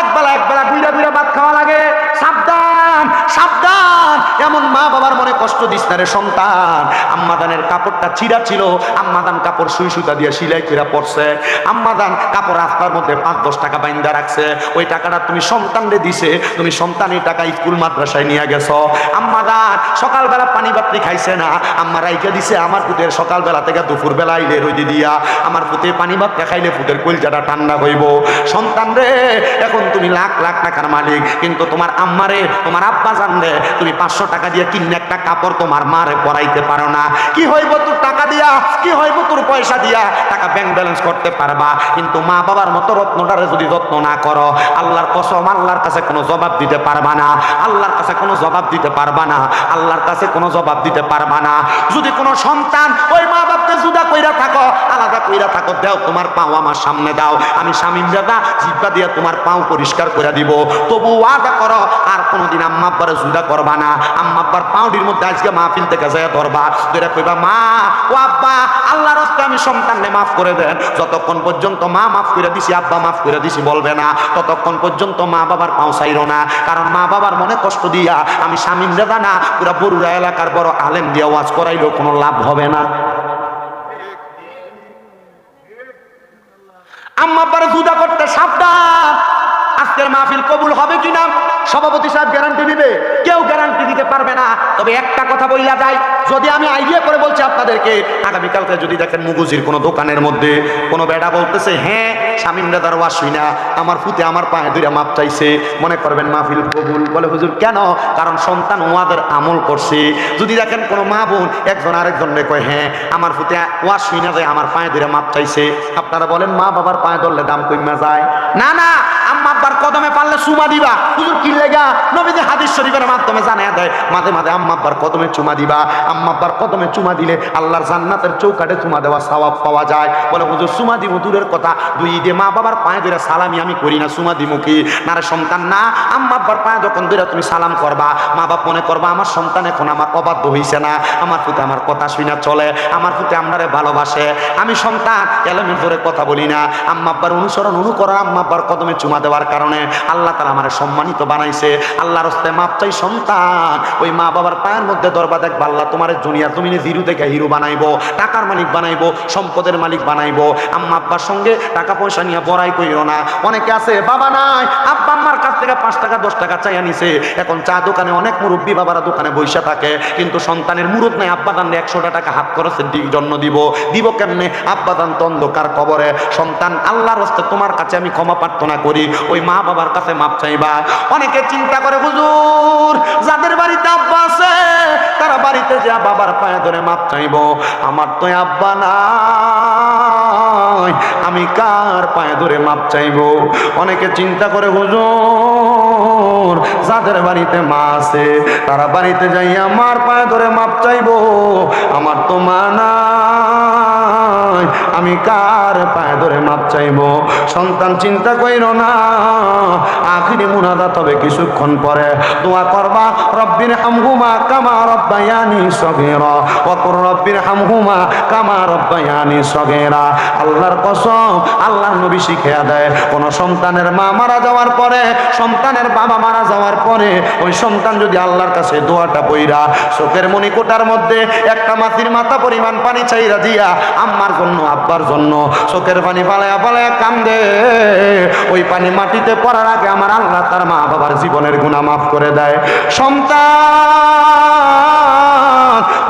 একবেলা দুইটা ভাত খাওয়া লাগে। সাবধান, সাবধান, এমন মা বাবার মনে কষ্ট দিস না রে সন্তান। আম্মাদানের কাপড়টা চিরা ছিল, আম্মাদান কাপড় সুই সুতা দিয়ে সেলাই করে পড়ছে, আম্মাদান কাপড় রাস্তার মধ্যে 5-10 টাকা বাইন্দা রাখছে। ওই টাকাটা তুমি সন্তানরে দিছে, তুমি সন্তানের টাকা স্কুল মাদ্রাসায় নিয়ে গেছো। আম্মাদান সকালবেলা পানি বাতি খাইছে না, আম্মা রাইখে দিছে আমার পুতের সকালবেলা থেকে দুপুরবেলা আইলে রইদি দিয়া, আমার পুতে পানি ভাত খাইলে পুতের কলজাটা ঠান্ডা হইব। সন্তান রে, এখন তুমি লাখ লাখ টাকার মালিক, কিন্তু তোমার আম্মারে, তোমার আব্বা জানলে তুমি 500 টাকা দিয়ে কিনে একটা কাপড় তোমার মারে পরাইতে পারো না। কি হইব তোর টাকা দিয়া, কি হইব তোর পয়সা দিয়া? টাকা ব্যাংক ব্যালেন্স করতে পারবা, কিন্তু মা বাবার মতো রত্নটারে যদি যত্ন না করো, আল্লাহর কসম, আল্লাহর কাছে কোনো জবাব দিতে পারবা না, আল্লাহর কাছে কোনো জবাব দিতে পারবা না, আল্লাহর কাছে কোনো জবাব দিতে পারবা না। যদি কোনো সন্তান ওই মা বাপকে জুদা কইরা থাকো, আলাদা কইরা থাকো, দাও তোমার পাও আমার সামনে দাও, আমি স্বামীর দাদা জিব্বা দিয়া তোমার পাও পরিষ্কার করে দিব। তবু ওয়াদা করো আর কোনোদিন আম্মা আব্বারে জুদা করবা না। আম্মা আব্বার পাউডির মধ্যে আজকে মাহফিল থেকে যায় ধরবা, ধরে কইবা, মা ও আব্বা, আল্লাহর রাস্তায় আমি সন্তানকে মাফ করে দেন। যতক্ষণ পর্যন্ত মা মাফ করে দিছি, আব্বা মাফ করে দিছি বলবে না, ততক্ষণ পর্যন্ত মা বাবার পাও চাইরো না। কারণ মা বাবার মনে কষ্ট দিয়া আমি স্বামীর দাদা না, পুরা বরুড়া এলাকার বড় আলেম দিয়া ওয়াজ করাইলেও কোনো লাভ হবে না। আম্মা আব্বারে জুদা করতে সাবধান। আজকের মাহফিল কবুল হবে কিনা সভাপতি সাহেব গ্যারান্টি দিবে? কেউ গ্যারান্টি দিতে পারবে না। তবে একটা কথা বইলা যায়, যদি আমি আইডিয়া করে বলছি আপনাদেরকে, আগামীকালকে যদি দেখেন মুগুজির কোনো দোকানের মধ্যে কোনো বেড়া বলতেছে, হ্যাঁ স্বামীন দাদার ওয়াজ শুই না, আমার ফুতে আমার পায়ে ধরে মাপ চাইছে, মনে করবেন মাহফিল কবুল। বলে হুজুর কেন? কারণ সন্তান ওয়াদের আমল করছে। যদি দেখেন কোনো মা বোন একজন আরেকজনকে কয়, হ্যাঁ আমার ফুতে ওয়াজ শুই না যায়, আমার পায়ে ধরে মাপ চাইছে, আপনারা বলেন মা বাবার পায়ে ধরলে দাম কমে যায়? না না, আম্মা আব্বার কদমে পারলে চুমা দিবা। হুজুর কি লেগা? নবীজি হাদিস শরীফের মাধ্যমে জানিয়ে দেয় মাঝে মাঝে আম্মা আব্বার কদমে চুমা দিবা। আম্মা আব্বার কদমে চুমা দিলে আল্লাহর জান্নাতের চৌকাঠে চুমা দেওয়া সওয়াব পাওয়া যায়। বলে হুজুর চুমা দিব দূরের কথা, 2 ঈদে মা বাবার পায়ে ধরে সালামি আমি করি না, চুমা দিব কি? না রে সন্তান না, আম্মা আব্বার পায়ে যখন ধরে তুমি সালাম করবা, মা বাপ মনে করবা আমার সন্তান এখন আমার অবাধ্য হইছে না, আমার প্রতি আমার কথা শুনে চলে, আমার প্রতি আমরারে ভালোবাসে। আমি সন্তান এলেমের ধরে কথা বলি না, আম্মা আব্বার অনুসরণ অনুকরণ, আম্মা আব্বার কদমে চুমা দেওয়ার কারণে আল্লাহ তাআলা আমারে সম্মানিত বানাইছে। আল্লাহর হস্তে মাপ চাই সন্তান, ওই মা বাবার পায়ের মধ্যে দরবা দেখ, আল্লাহ তোমার দুনিয়া তুমি জিরো থেকে হিরো বানাইবো, টাকার মালিক বানাইবো, সম্পদের মালিক বানাইবো। আম্মা আব্বার সঙ্গে টাকা পয়সা নিয়ে বড়াই করিও না। অনেকে আছে বাবা নাই, আব্বা আম্মার কাছ থেকে 5 টাকা 10 টাকা চাইয়া নিছে, এখন চা দোকানে অনেক মুরব্বী বাবারা দোকানে বইসা থাকে, কিন্তু সন্তানের মুরুদ নাই, আব্বা দান 100 টাকা হাত খরচের জন্য দিব কেমনে? আব্বা দান তো অন্ধকার কবরে। সন্তান আল্লাহর হস্তে তোমার কাছে আমি ক্ষমা প্রার্থনা করি, ওই মা বাবার কাছে মাপ চাইবা। অনেকে চিন্তা করে হুজুর যাদের বাড়িতে আব্বা আছে তারা বাড়িতে যা বাবার পায়ে ধরে মাপ চাইবো, আমার তো আব্বা নাই, আমি কার পায়ে ধরে মাপ চাইবো? অনেকে চিন্তা করে হুজুর যাদের বাড়িতে মা আছে তারা বাড়িতে যাই আমার পায়ে ধরে মাপ চাইবো, আমার তো মা নাই, আমি কার পায়ে ধরে মাপ চাইবো? সন্তান চিন্তা কইরো না, আখিরি মুনাজাত হবে কিছুক্ষণ পরে, দোয়া করবা রব্বির হামহুমা কামা রব্বায়ানি সগীরা ওয়া কুর রব্বির হামহুমা কামা রব্বায়ানি সগীরা। আল্লাহর কসম, আল্লাহর নবী শিখিয়ে দেয় কোন সন্তানের মা মারা যাওয়ার পরে, সন্তানের বাবা মারা যাওয়ার পরে ওই সন্তান যদি আল্লাহর কাছে দোয়াটা পইরা চোখের মণিকোটার মধ্যে একটা মাটির মাথা পরিমাণ পানি চাইরা দিয়া আম্মার জন্য আব্বার জন্য চোখের পানি ফালায়া ফালায়া কান্দে, ওই পানি মাটিতে পড়ার আগে আমার আল্লাহ তার মা বাবার জীবনের গুনাহ মাফ করে দেয়। সন্তান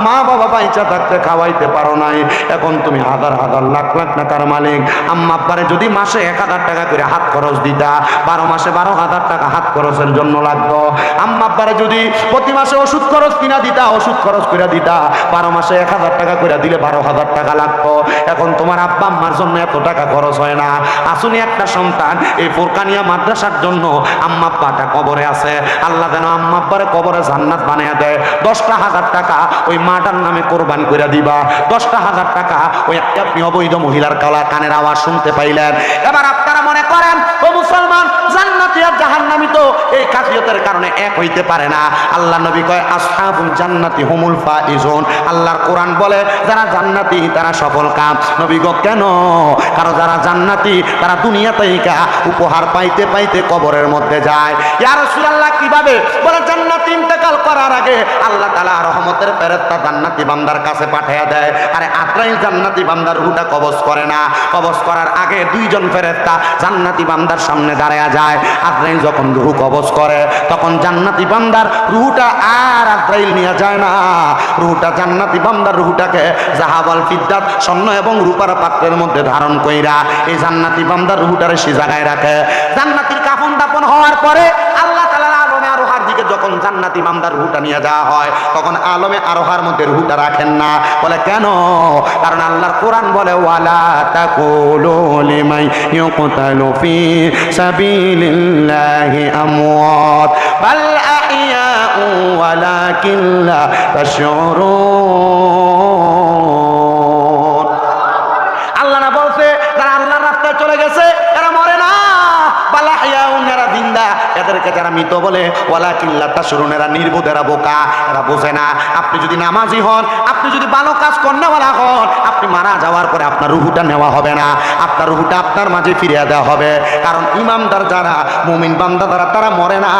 মা বাবা বাইচা থাকতে খাওয়াইতে পারো নাই, এখন তুমি হাজার হাজার লাখ লাখ টাকার মালিক। আম্মা আব্বারে যদি মাসে 1000 টাকা করে হাত খরচ দিতা, 12 মাসে 12,000 টাকা হাত খরচের জন্য লাগতো। আম্মা আব্বারে যদি প্রতি মাসে ওষুধ খরচ কিনা দিতা, ওষুধ খরচ করে দিতা, 12 মাসে 1000 টাকা করে দিলে 12,000 টাকা লাগতো। এখন তোমার আব্বা আম্মার জন্য এত টাকা খরচ হয় না। আসুনি একটা সন্তান এই ফোরকানিয়া মাদ্রাসার জন্য আম্মা আব্বাটা কবরে আছে, আল্লাহ যেন আম্মা আব্বারে কবরে জান্নাত বানিয়ে দেয়। 10,000 টাকা ওই মাটার নামে কোরবান করে দিবা, 10,000 টাকা ওই আপনি অবৈধ মহিলার কানের আওয়াজ শুনতে পাইলেন। এবার আপনারা মনে করেন ও মুসলমান, জান্নাতি আর জাহান্নামী তো এই খাসিয়তের কারণে এক হইতে পারে না। আল্লাহ নবী কয় আসহাবুল জান্নাতি হুমুল ফাইজুন। আল্লাহর কোরআন বলে যারা জান্নাতি তারা সফল কাম। নবী গো কেন? কারণ যারা জান্নাতি তারা দুনিয়াতে উপহার পাইতে পাইতে কবরের মধ্যে যায়। ইয়া রাসূলুল্লাহ কিভাবে? বলে জান্নাতি ইন্তেকাল করার আগে আল্লাহ তাআলা রহমতের ফেরেশতা জান্নাতি বান্দার কাছে পাঠিয়ে দেয়। আরে আত্রাই জান্নাতি বান্দার রূহটা কবজ করে না, কবজ করার আগে 2 জন ফেরেশতা জান্নাতি বান্দার সামনে দাঁড়ায়া যায়। আত্রাই যখন রূহ কবজ করে তখন জান্নাতি বান্দার রূহটা আর আত্রাইল নিয়ে যায় না, রূহটা জান্নাতি বান্দার রূহটাকে জাহাবাল ফিদ্দাত স্বর্ণ এবং রূপার পাত্রের মধ্যে ধারণ কইরা এই জান্নাতি বান্দার রূহটারে সে জায়গায় রাখে। জান্নাতির কাফন দাপন হওয়ার পরে আল্লাহ তাআলার আলমে আরোহার দিকে যখন জান্নাতি বান্দার রূহটা নিয়ে যাওয়া হয় তখন আলমে আরোহার মধ্যে রূহটা রাখেন না। বলে কেন? কারণ আল্লাহর কোরআন বলে ওয়ালা তাকুলু লিমান ইউকতালু ফি সাবিলিল্লাহি আমওয়াত বাল আহইয়াউ ওয়ালাকিন লা তাশউরুন। আল্লাহ না বলছে যারা আল্লাহর রাস্তায় চলে গেছে এরা মরে না, বাল আহইয়াউ এরা জিন্দা, এদেরকে যারা মৃত বলে ওয়ালাকিন লা তাশউরুন, এরা নির্বোধ, এরা বোকা, এরা বোঝে না। আপনি যদি নামাজি হন, আপনি যদি ভালো কাজ করেওয়ালা হন, আপনি মারা যাওয়ার পরে আপনার রূহটা নেওয়া হবে না, আপনার রূহটা আপনার মাঝে ফিরিয়ে দেওয়া হবে। কারণ ইমানদার যারা, মুমিন বান্দা যারা, তারা মরে না,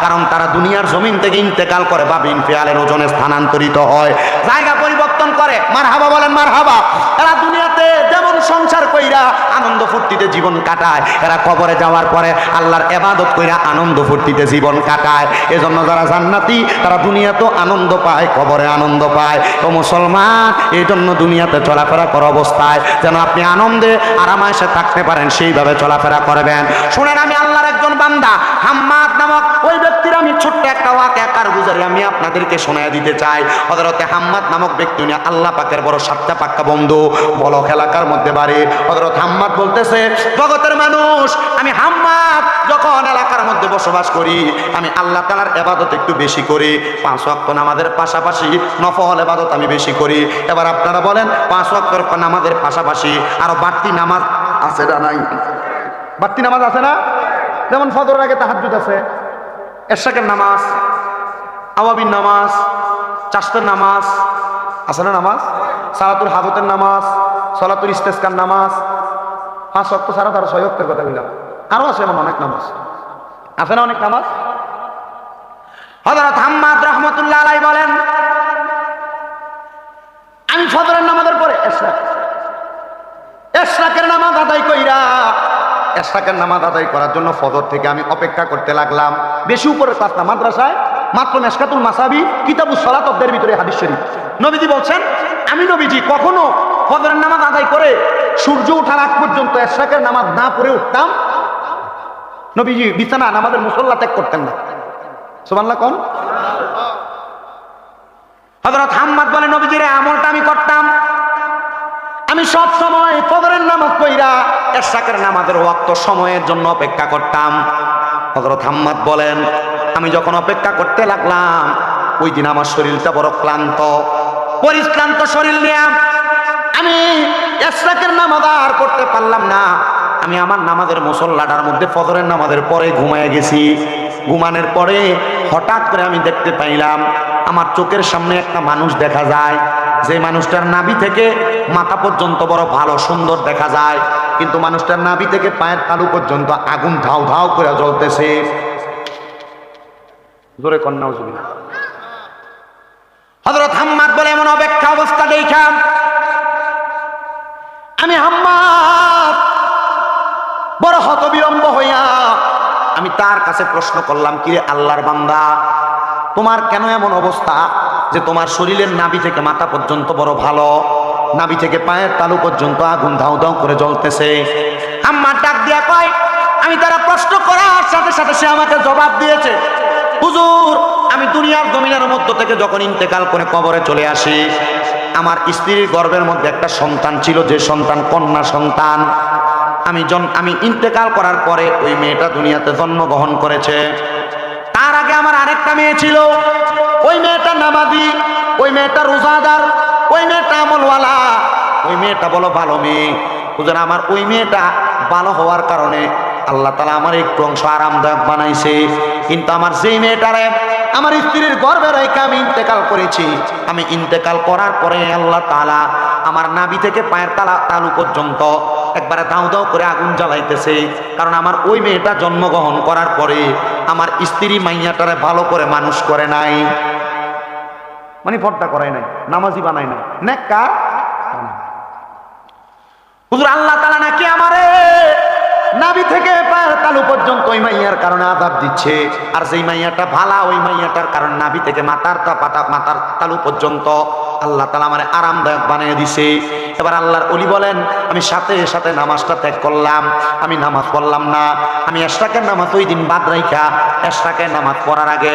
কারণ তারা দুনিয়ার জমিন থেকে ইন্তেকাল করে বা বিন ফিয়ালের ওজনে স্থানান্তরিত হয়, জায়গা পরিবর্তন করে। মারহাবা বলেন মারহাবা। এরা দুনিয়াতে যেমন সংসার কইরা আনন্দ ফুর্তিতে জীবন কাটায়, এরা কবরে যাওয়ার পরে আল্লাহর ইবাদত কইরা আনন্দ ফুর্তিতে জীবন কাটায়। এজন্য যারা জান্নাতি তারা দুনিয়াতেও আনন্দ পায়, কবরে আনন্দ পায়। তো মুসলমান এই জন্য দুনিয়াতে চলাফেরা করা অবস্থায় যেন আপনি আনন্দে আরামায়েশে থাকতে পারেন সেইভাবে চলাফেরা করবেন। শুনেন, আমি আল্লাহর একজন বান্দা হাম্মাদ নামক ওই ব্যক্তির আমি ছোট্ট একটা ওয়াকিয়া কারগুজারি আমি আপনাদেরকে শোনায় দিতে চাই। হযরতে হাম্মাদ নামক ব্যক্তি উনি মিয়া আল্লাহ পাকের বড় সাতটা পাক্কা বন্ধু, বলক এলাকার মধ্যে বাড়ি। হযরত হাম্মাদ বলতেছে, জগতের মানুষ, আমি হাম্মাদ যখন এলাকার মধ্যে বসবাস করি, আমি আল্লাহ তাআলার ইবাদত একটু বেশি করি। 5 ওয়াক্ত নামাজের পাশাপাশি নফল ইবাদত আমি বেশি করি। এবার আপনারা বলেন, 5 ওয়াক্তের নামাজের পাশাপাশি আরো বাড়তি নামাজ আছে না নাই? বাড়তি নামাজ আছে না? যেমন ফজরের আগে তাহাজ্জুদ আছে, এশরাকের নামাজ, আওয়াবিন নামাজ, চাষতের নামাজ আছে না? নামাজ সালাতুল হাজতের নামাজ, সালাতুল ইস্তেসকার নামাজ, 5 ওয়াক্ত ছাড়া তারা 6 ওয়াক্তের কথা বললাম। আরো আছে এমন অনেক নামাজ আছে না? অনেক নামাজ। হযরত হাম্মাদ রাহমাতুল্লাহ আলাইহি বলেন, আমি ফজরের নামাজের পরে এশরাকের নামাজ আদায় কইরা, এশরাকের নামাজ আদায় করার জন্য ফজর থেকে আমি অপেক্ষা করতে লাগলাম। বেশি উপরের ক্লাস না, মাদ্রাসায় মাত্র মেশকাতুল মাসাবি কিতাবুস সালাত অধ্যায়ের ভিতরে হাদিস শরীফ। নবীজি বলছেন, আমি নবীজি কখনো ফজরের নামাজ আদায় করে সূর্য ওঠার আগ পর্যন্ত এশরাকের নামাজ না পড়ে উঠতাম। নবীজি বিছানা নামাজের মুসল্লা ত্যাগ করতেন না। সুবহানাল্লাহ কোন? হযরত হাম্মাদ বলে, নবীজির এই আমলটা আমি করতাম। আমি সব সময় ফজরের নামাজ পড়া এশরাকের নামাজের ওয়াক্ত সময়ের জন্য অপেক্ষা করতাম। হযরত হাম্মাদ বলেন, আমি যখন অপেক্ষা করতে লাগলাম, ওই দিন আমার শরীরটা বড় ক্লান্ত, পরিশ্রান্ত শরীর নিয়ে আমি এশরাকের নামাজ আর পড়তে পারলাম না। আমি আমার নামাজের মুসল্লাটার মধ্যে ফজরের নামাজের পরে ঘুমায় গেছি। ঘুমানোর পরে হঠাৎ করে আমি দেখতে পাইলাম, আমার চোখের সামনে একটা মানুষ দেখা যায়, যে মানুষটার নাভি থেকে মাথা পর্যন্ত বড় ভালো সুন্দর দেখা যায়, কিন্তু মানুষটার নাভি থেকে পায়ের তালু পর্যন্ত আগুন ধাউ ধাউ করে জ্বলতেছে। জোরে কন্যা উজুবিল্লাহ। হযরত হাম্মাদ বলে, এমন অপেক্ষা অবস্থা দেখা আমি হাম্মাদ বড় হতবিলম্ব হইয়া আমি তার কাছে প্রশ্ন করলাম, কিরে আল্লাহর বান্দা, তোমার কেন এমন অবস্থা যে তোমার শরীরের নাভি থেকে মাথা পর্যন্ত বড় ভালো, নাভি থেকে পায়ের তালু পর্যন্ত আগুন ধাউ ধাউ করে জ্বলতেছে? হাম্মাদ ডাক দিয়া কয়, আমি তারা প্রশ্ন করার সাথে সাথে সে আমাকে জবাব দিয়েছে, হুজুর, আমি দুনিয়ার জমিনের মধ্য থেকে যখন ইন্তেকাল করে কবরে চলে আসি, আমার স্ত্রীর গর্ভের মধ্যে একটা সন্তান ছিল, যে সন্তান কন্যা সন্তান। আমি ইন্তেকাল করার পরে ওই মেয়েটা দুনিয়াতে জন্মগ্রহণ করেছে। তার আগে আমার আরেকটা মেয়ে ছিল, ওই মেয়েটা নামাজি, ওই মেয়েটা রোজাদার, ওই মেয়েটা আমলওয়ালা, ওই মেয়েটা বলো ভালো মেয়ে। হুজুর, আমার ওই মেয়েটা ভালো হওয়ার কারণে আল্লাহ তাআলা আমার একটু অংশ আরামদায়ক বানাইছে, কিন্তু আমার যেই মেয়েটারে আমার স্ত্রীর গর্ভে রেখে আমি ইন্তেকাল করেছি, আমি ইন্তেকাল করার পরে আল্লাহ তাআলা আমার নাভি থেকে পায়ের তালু পর্যন্ত একবারে দাউ দাউ করে আগুন জ্বালাইতেছে। কারণ আমার ওই মেয়েটা জন্মগ্রহণ করার পরে আমার স্ত্রী মাইয়াটারে ভালো করে মানুষ করে নাই, মানে পর্দা করাই নাই, নামাজি বানাই নাই, নেককার। হুজুর, আল্লাহ তাআলা নাকি আমারে নাভি থেকে পায়ের তালু পর্যন্ত ওই মাইয়ার কারণে আযাব দিচ্ছে, আর যেই মাইয়াটা ভালা, ওই মাইয়াটার কারণ নাভি থেকে মাথার তালু পর্যন্ত আল্লাহ তাআলা আমারে আরামদায়ক বানিয়ে দিছে। এবার আল্লাহর ওলি বলেন, আমি সাথে সাথে নামাজটা ত্যাগ করলাম, আমি নামাজ পড়লাম না। আমি এশরাকের নামাজ ওই দিন বাদ রাইখা এশরাকের নামাজ পড়ার আগে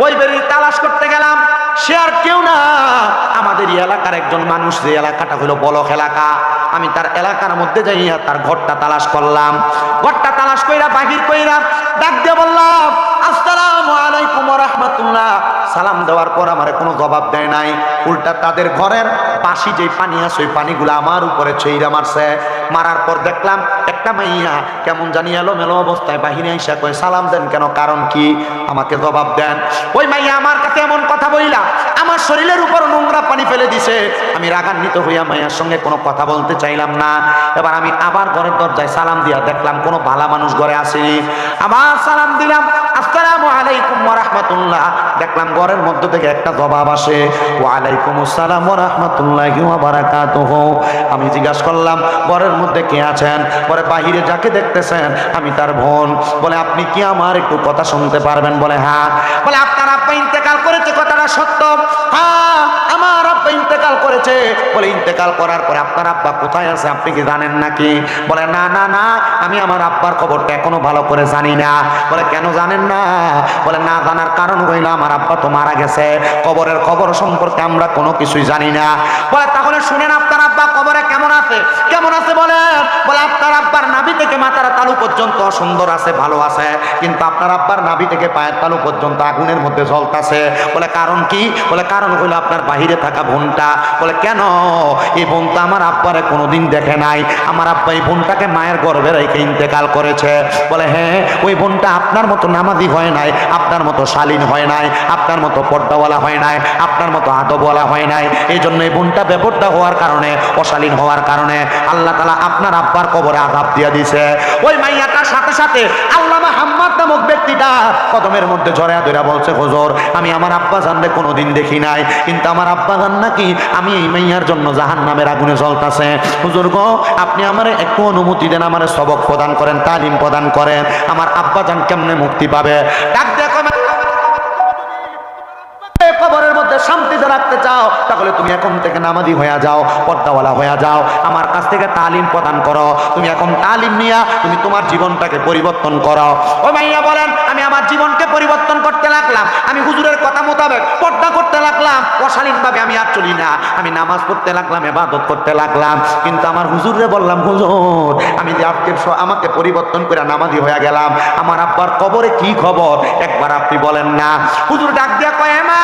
ওই বেরি তালাশ করতে গেলাম। সে আর কেউ না, আমাদের এলাকার একজন মানুষ, যে এলাকাটা হলো বলক এলাকা। আমি তার এলাকার মধ্যে যাইয়া তার ঘরটা তালাশ করলাম। ঘরটা তালাশ কইরা বাহির কইরা ডাক দিয়ে বললাম, আসসালামু আলাইকুম ওয়া রাহমাতুল্লাহ। সালাম দেওয়ার পর আমারে কোনো জবাব দেয় নাই, উল্টা তাদের ঘরের বাসি যে পানি আছে ওই পানিগুলো আমার উপরে ছইরা মারছে। মারার পর দেখলাম একটা মাইয়া কেমন জানি এলোমেলো অবস্থায় বাহিরে আইসা কয়, সালাম দেন কেন, কারণ কি, আমাকে জবাব দেন। ওই মাইয়া আমার কাছে এমন কথা বইলা আমার শরীরের উপর নোংরা পানি ফেলে দিছে। আমি রাগান্বিত হইয়া মাইয়ার সঙ্গে কোনো কথা বলতে চাইলাম না। এবার আমি আবার ঘরের দরজায় সালাম দিয়া দেখলাম কোনো ভালা মানুষ ঘরে আসেনি। আবার সালাম দিলাম, আসসালামু আলাইকুম ওয়া রাহমাতুল্লাহ। দেখলাম ঘরের মধ্য থেকে একটা জবাব আসে, ওয়া আলাইকুম আসসালাম ওয়া রাহমাতুল্লাহি ওয়া বারাকাতুহু। আমি জিজ্ঞাসা করলাম, ঘরের মধ্যে কে আছেন? পরে বাহিরে যাকে দেখতেছেন আমি তার বোন। বলে, আপনি কি আমার একটু কথা শুনতে পারবেন? বলে, হ্যাঁ। বলে, আপনার আব্বা ইন্তেকাল করেছে, কথাটা সত্য? হ্যাঁ, আমার আব্বা ইন্তেকাল করেছে। করেছে। বলে ইন্তেকাল করার পরে আপনার আব্বা কোথায় আছে আপনি কি জানেন নাকি? বলে না না না, আমি আমার আব্বার খবরটা এখনো ভালো করে জানি না। বলে কেন জানেন না? বলে না জানার কারণ হইল আমার আব্বা তো মারা গেছে, কবরের খবর সম্পর্কে আমরা কোনো কিছুই জানি না। বলে তাহলে শুনেন আপনার আব্বা কবরে কেমন আছে? কেমন আছে বলেন? বলে আপনার আব্বার নাভি থেকে মাথার তালু পর্যন্ত সুন্দর আছে, ভালো আছে, কিন্তু আপনার আব্বার নাভি থেকে পায়ের তালু পর্যন্ত আগুনের মধ্যে জ্বলতাছে। বলে কারণ কি? বলে কারণ হইলো আপনার বাহিরে থাকা বোনটা। বলে কেন? এই বোনটা আমার আব্বারে কোনোদিন দেখে নাই, আমার আব্বা এই বোনটাকে মায়ের গর্ভে রেখে ইন্তেকাল করেছে। বলে হ্যাঁ, ওই বোনটা আপনার মতো নামাজি হয় নাই, আপনার মতো শালীন হয় নাই, আপনার মতো পর্দাওয়ালা হয় নাই, আপনার মতো আদবওয়ালা হয় নাই। এই জন্য এই বোনটা বেপর্দা হওয়ার কারণে, অশালীন হওয়ার কারণে আল্লাহ তাআলা আপনার আব্বার কবরে আযাব দিয়ে দিছে। ওই মাইয়াটার সাথে সাথে আল্লামা হাম্মাদ নামক ব্যক্তিটা কদমের মধ্যে জড়ায়া ধরে বলছে, হুজুর আমি আমার আব্বা জানলে কোনোদিন দেখি নাই, কিন্তু আমার আব্বা জান নাকি আমি এই মাইয়ার জন্য জাহান্নামের আগুনে জ্বলতাছে। হুজুর গো, আপনি আমারে একটু অনুমতি দেন, আমারে সবক প্রদান করেন, তালিম প্রদান করেন, আমার আব্বা জান কেমনে মুক্তি পাবে। ডাক দেখো, কবরের মধ্যে শান্তিতে রাখতে চাও তাহলে তুমি এখন থেকে নামাজি হয়ে যাও, পর্দাওয়ালা হয়ে যাও, আমার কাছ থেকে তালিম প্রদান করো। তুমি এখন তালিম নিয়া তুমি তোমার জীবনটাকে পরিবর্তন করো। ও মাইয়া বলেন, আমি আমার জীবনকে পরিবর্তন করতে লাগলাম, আমি হুজুরের কথা মোতাবেক পর্দা করতে লাগলাম, অশালীন ভাবে আমি আর চলি না, আমি নামাজ পড়তে লাগলাম, ইবাদত করতে লাগলাম, কিন্তু আমার হুজুরে বললাম, হুজুর আমি যে আমাকে পরিবর্তন করে নামাজি হয়ে গেলাম, আমার আব্বার কবরে কি খবর একবার আপনি বলেন না। হুজুর ডাক দিয়া কয়, মা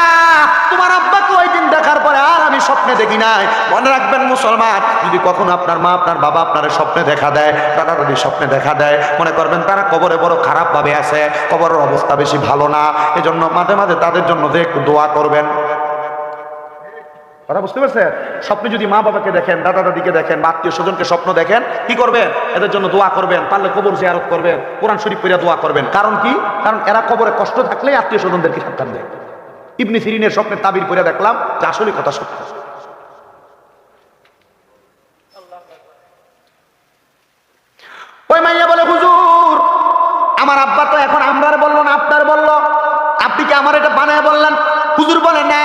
তোমার আব্বাকে ওই দিন দেখার পরে আর আমি স্বপ্নে দেখি নাই। মনে রাখবেন মুসলমান, যদি কখনো আপনার মা আপনার বাবা আপনার স্বপ্নে দেখা দেয়, দাদা দাদি স্বপ্নে দেখা দেয়, মনে করবেন তারা কবরে বড় খারাপ ভাবে আছে, কবরের অবস্থা বেশি ভালো না। এজন্য মাঝে মাঝে তাদের জন্য যে একটু দোয়া করবেন। কথা বুঝতে পারছেন? স্বপ্নে যদি মা বাবাকে দেখেন, দাদা দাদিকে দেখেন, বা আত্মীয় স্বজনকে স্বপ্ন দেখেন, কি করবেন? এদের জন্য দোয়া করবেন, পারলে কবর জিয়ারত করবেন, কোরআন শরীফ পড়ে দোয়া করবেন। কারণ কি? কারণ এরা কবরে কষ্ট থাকলেই আত্মীয় স্বজনদেরকে সাক্ষাৎ দেয়। ইবনে সিরিনের স্বপ্নের তাবির পড়ে দেখলাম যে আসলে কথা সত্য। ওই মাইয়া বলে, হুজুর আমার আব্বা তো এখন আমরার বললো না আপনার বললো, আপনি কি আমার এটা বানায় বললেন? হুজুর বলে না,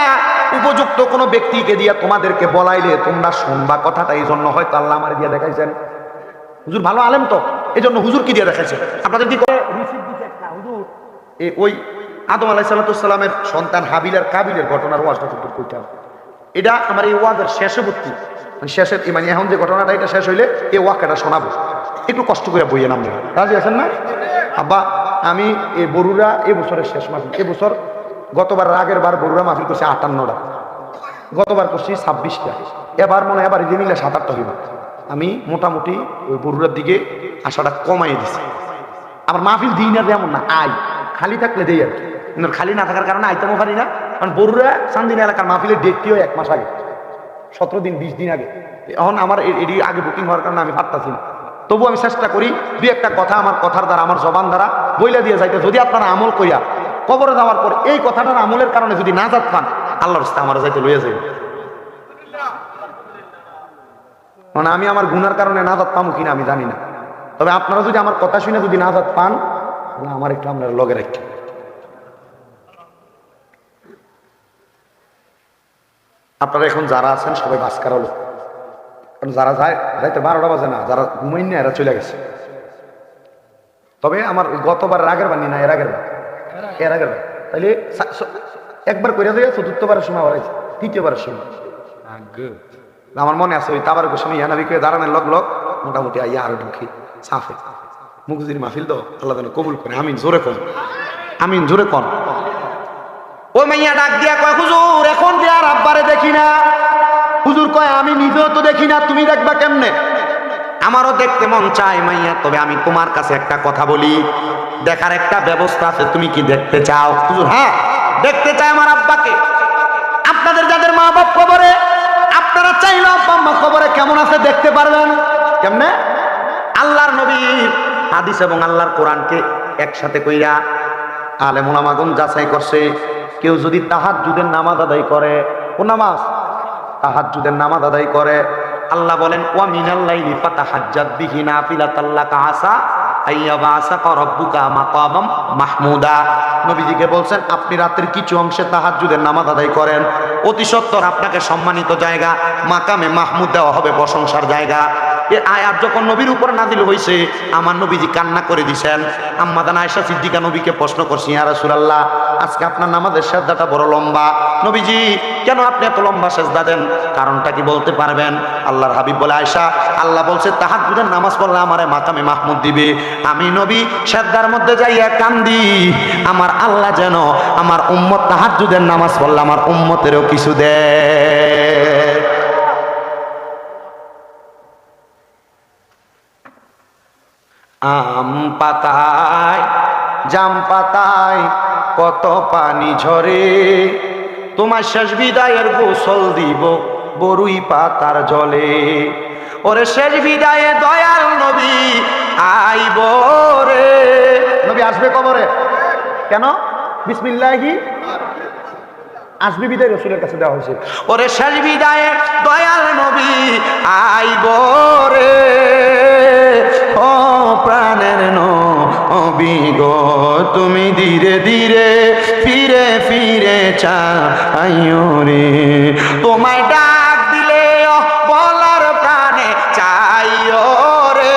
উপযুক্ত কোনো ব্যক্তিকে দিয়ে তোমাদেরকে বলাইলে তোমরা শুনবা কথাটা, এই জন্য হয়তো আল্লাহ আমার দিয়ে দেখাইছেন। হুজুর ভালো আলেম তো, এই জন্য হুজুর কি দিয়ে দেখাইছে। আপনাদের কি হুজুর ওই আদম আলাইহিসসালামের সন্তান হাবিল আর কাবিলের ঘটনার ওয়াজটা কিন্তু কইতাম। এটা আমার এই ওয়াজের শেষবর্তী, শেষের মানে এখন যে ঘটনাটা এটা শেষ হইলে এই ওয়াকাটা শোনাবো, একটু কষ্ট করে বইয়ে নাম নেবেন, রাজি আছেন না? আব্বা আমি এই বরুড়া এবছরের শেষ মাহফিল, এবছর গতবার আগের বার বরুড়া মাহফিল করছি 58টা, গতবার করছি 26টা, এবার মনে হয় এবার যে মিলে 7-8টা হইব। আমি মোটামুটি ওই বরুড়ার দিকে আশাটা কমাই দিছি। আমার মাহফিল দিই না যেমন না, আয় খালি থাকলে দেই আর কি, খালি না থাকার কারণে আইতেমও পারি না। কারণ বরুড়া চান্দিনা এলাকার মাহফিলের ডেটটিও 1 মাস আগে, 17 দিন 20 দিন আগে। এখন আমার এটি আগে বুকিং হওয়ার কারণে আমি পারতাছি না, তবু আমি চেষ্টা করি দুই একটা কথা আমার কথার দ্বারা, আমার জবান দ্বারা বইলা দিয়ে যাইতে। যদি আপনারা আমল কইয়া কবরে যাওয়ার পর এই কথাটার আমলের কারণে যদি নাজাত পান, আল্লাহর রাস্তায় আমার যাইতে লইয়া যাই। মানে আমি আমার গুনার কারণে নাজাত পাবো কিনা আমি জানি না, তবে আপনারা যদি আমার কথা শুনে যদি নাজাত পান, তাহলে আমার একটু আপনারা লগে রাখেন। আপনারা এখন যারা আছেন সবাই বাসকার লোক, কারণ যারা যায় যাইতে 12টা বাজে না, যারা ঘুমাই না এরা চলে গেছে। তবে আমার গতবার আগের বার না, এর আগের বার তাইলে একবার করে দেয়, চতুর্থবারের সময় আবার তৃতীয়বারের সময় আমার মনে আছে। ওই তাবার গোস্বামী ইয়ানাবি করে দাঁড়ানোর লগ মোটামুটি আইয়া আরো ঢুকি সাফে মুখুজির মাহফিল তো আল্লাহ যেন কবুল করে। আমিন জোরে কন, আমিন জোরে কন। ওই মাইয়া ডাক দিয়া কয়, হুজুর এখন যে আর আব্বারে দেখি না। হুজুর কয়, আমি নিজেও তো দেখি না, তুমি দেখবা কেমনে? আমারও দেখতে মন চায় মাইয়া, তবে আমি তোমার কাছে একটা কথা বলি, দেখার একটা ব্যবস্থা আছে, তুমি কি দেখতে চাও? হুজুর হ্যাঁ দেখতে চাই আমার আব্বাকে। আপনাদের যাদের মা বাপ কবরে, আপনারা চাইলে আব্বা আম্মা কবরে কেমন আছে দেখতে পারবেন। কেমনে? আল্লাহর নবীর হাদিস এবং আল্লাহর কোরআনকে একসাথে কইরা আলেম ওলামাগণ যাচাই করছে, কেউ যদি তাহাজ্জুদের নামাজ আদায় করে, কোন নামাজ? তাহাজ্জুদের নামাজ আদায় করে, আল্লাহ বলেন ওয়া মিনাল লাইলি ফাতাহাজ্জাদ বিহি নাফিলাতাল লাকা আসা আইয়াবাসাকা রাব্বুকা মাকামাম মাহমুদা। নবীজিকে বলছেন আপনি রাতের কিছু অংশে তাহাজ্জুদের নামাজ আদায় করেন, অতি সত্বর আপনাকে সম্মানিত জায়গা মাকামে মাহমুদ দেওয়া হবে, প্রশংসার জায়গা। এ আয়াত যখন নবীর উপর নাযিল হয়েছে আমার নবীজি কান্না করে দিছেন। আম্মা জান আয়েশা সিদ্দিকা নবীকে প্রশ্ন করছি, ইয়া রাসূলুল্লাহ আজকে আপনার নামাজের সেজদাটা বড় লম্বা, নবীজি কেন আপনি এত লম্বা সেজদা দেন, কারণটা কি বলতে পারবেন? আল্লাহর হাবিব বলে, আয়েশা আল্লাহ বলছে তাহাজ্জুদের নামাজ পড়লে আমারে মাকামে মাহমুদ দিবে। আমি নবী সেজদার মধ্যে যাইয়া কান্দি আমার আল্লাহ যেন আমার উম্মত তাহাজ্জুদের নামাজ পড়লে আমার উম্মতেরও কিছু দেয়। আম পাতায় জাম পাতায় কত পানি ঝরে, তোমার শেষ বিদায়ের গোসল দিব বরুই পাতার জলে। ওরে শেষ বিদায়ে দয়াল নবী আইব রে। নবী আসবে কবরে কেন? বিসমিল্লাহি আসবে বিদায় রসুলের কাছে দেওয়া হয়েছে। ওরে শেষ বিদায়ে দয়াল নবী আইব রে, ও প্রাণের নবী গো তুমি ধীরে ধীরে ফিরে ফিরে চাইও রে, তোমায় ডাক দিলে বলার প্রাণে চাইও রে,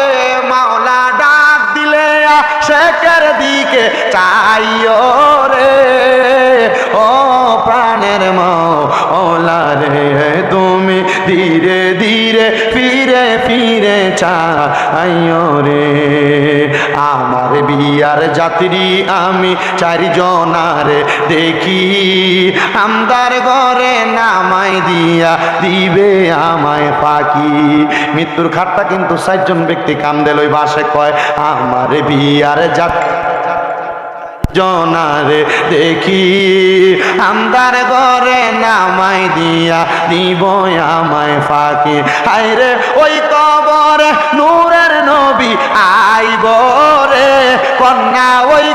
মাওলা ডাক দিলে শেখের দিকে চাইও রে, ও প্রাণের মাওলা রে তুমি ধীরে ধীরে ফিরে ফিরে চাইও রে। আমার বিয়ার যাত্রী আমি চারজনার দেখি, আমদার ঘরে নামাই দিয়া দিবে আমায় পাখি। মৃত্যুর খাটটা কিন্তু 4 জন ব্যক্তি কান্দে লই বাসে কয় আমার বিয়ার যাত্রী জনারে দেখি, আমদার ঘরে নামাই দিয়া দিব আমায় ফাঁকি। আইরে ওই কবরে নূরের নবী আইব রে, কন্যা ওই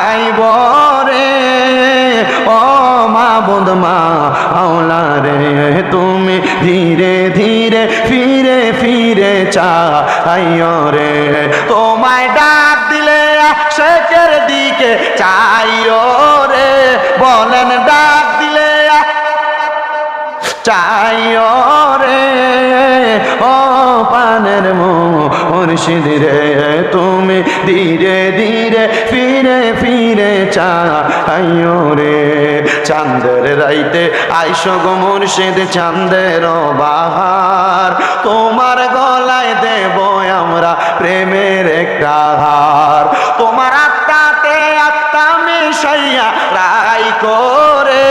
আইব রে, ও মাবুদ মাওলা রে তুমি ধীরে ধীরে ফিরে ফিরে চাইও রে, তোমায় ডাক দিলে শেখের দিকে চাইও রে, বলেন ডাক দিলে চাইও রে, ও পানের মুর্শিদ রে তুমি ধীরে ধীরে ফিরে ফিরে চাইও রে। চাঁদের রাইতে আইসো গো মুর্শিদ চাঁদের বাহার, তোমার গলায় দেব আমরা প্রেমের একটা হার, তোমার আত্মাতে আত্মা মিশাইয়া রাই করে,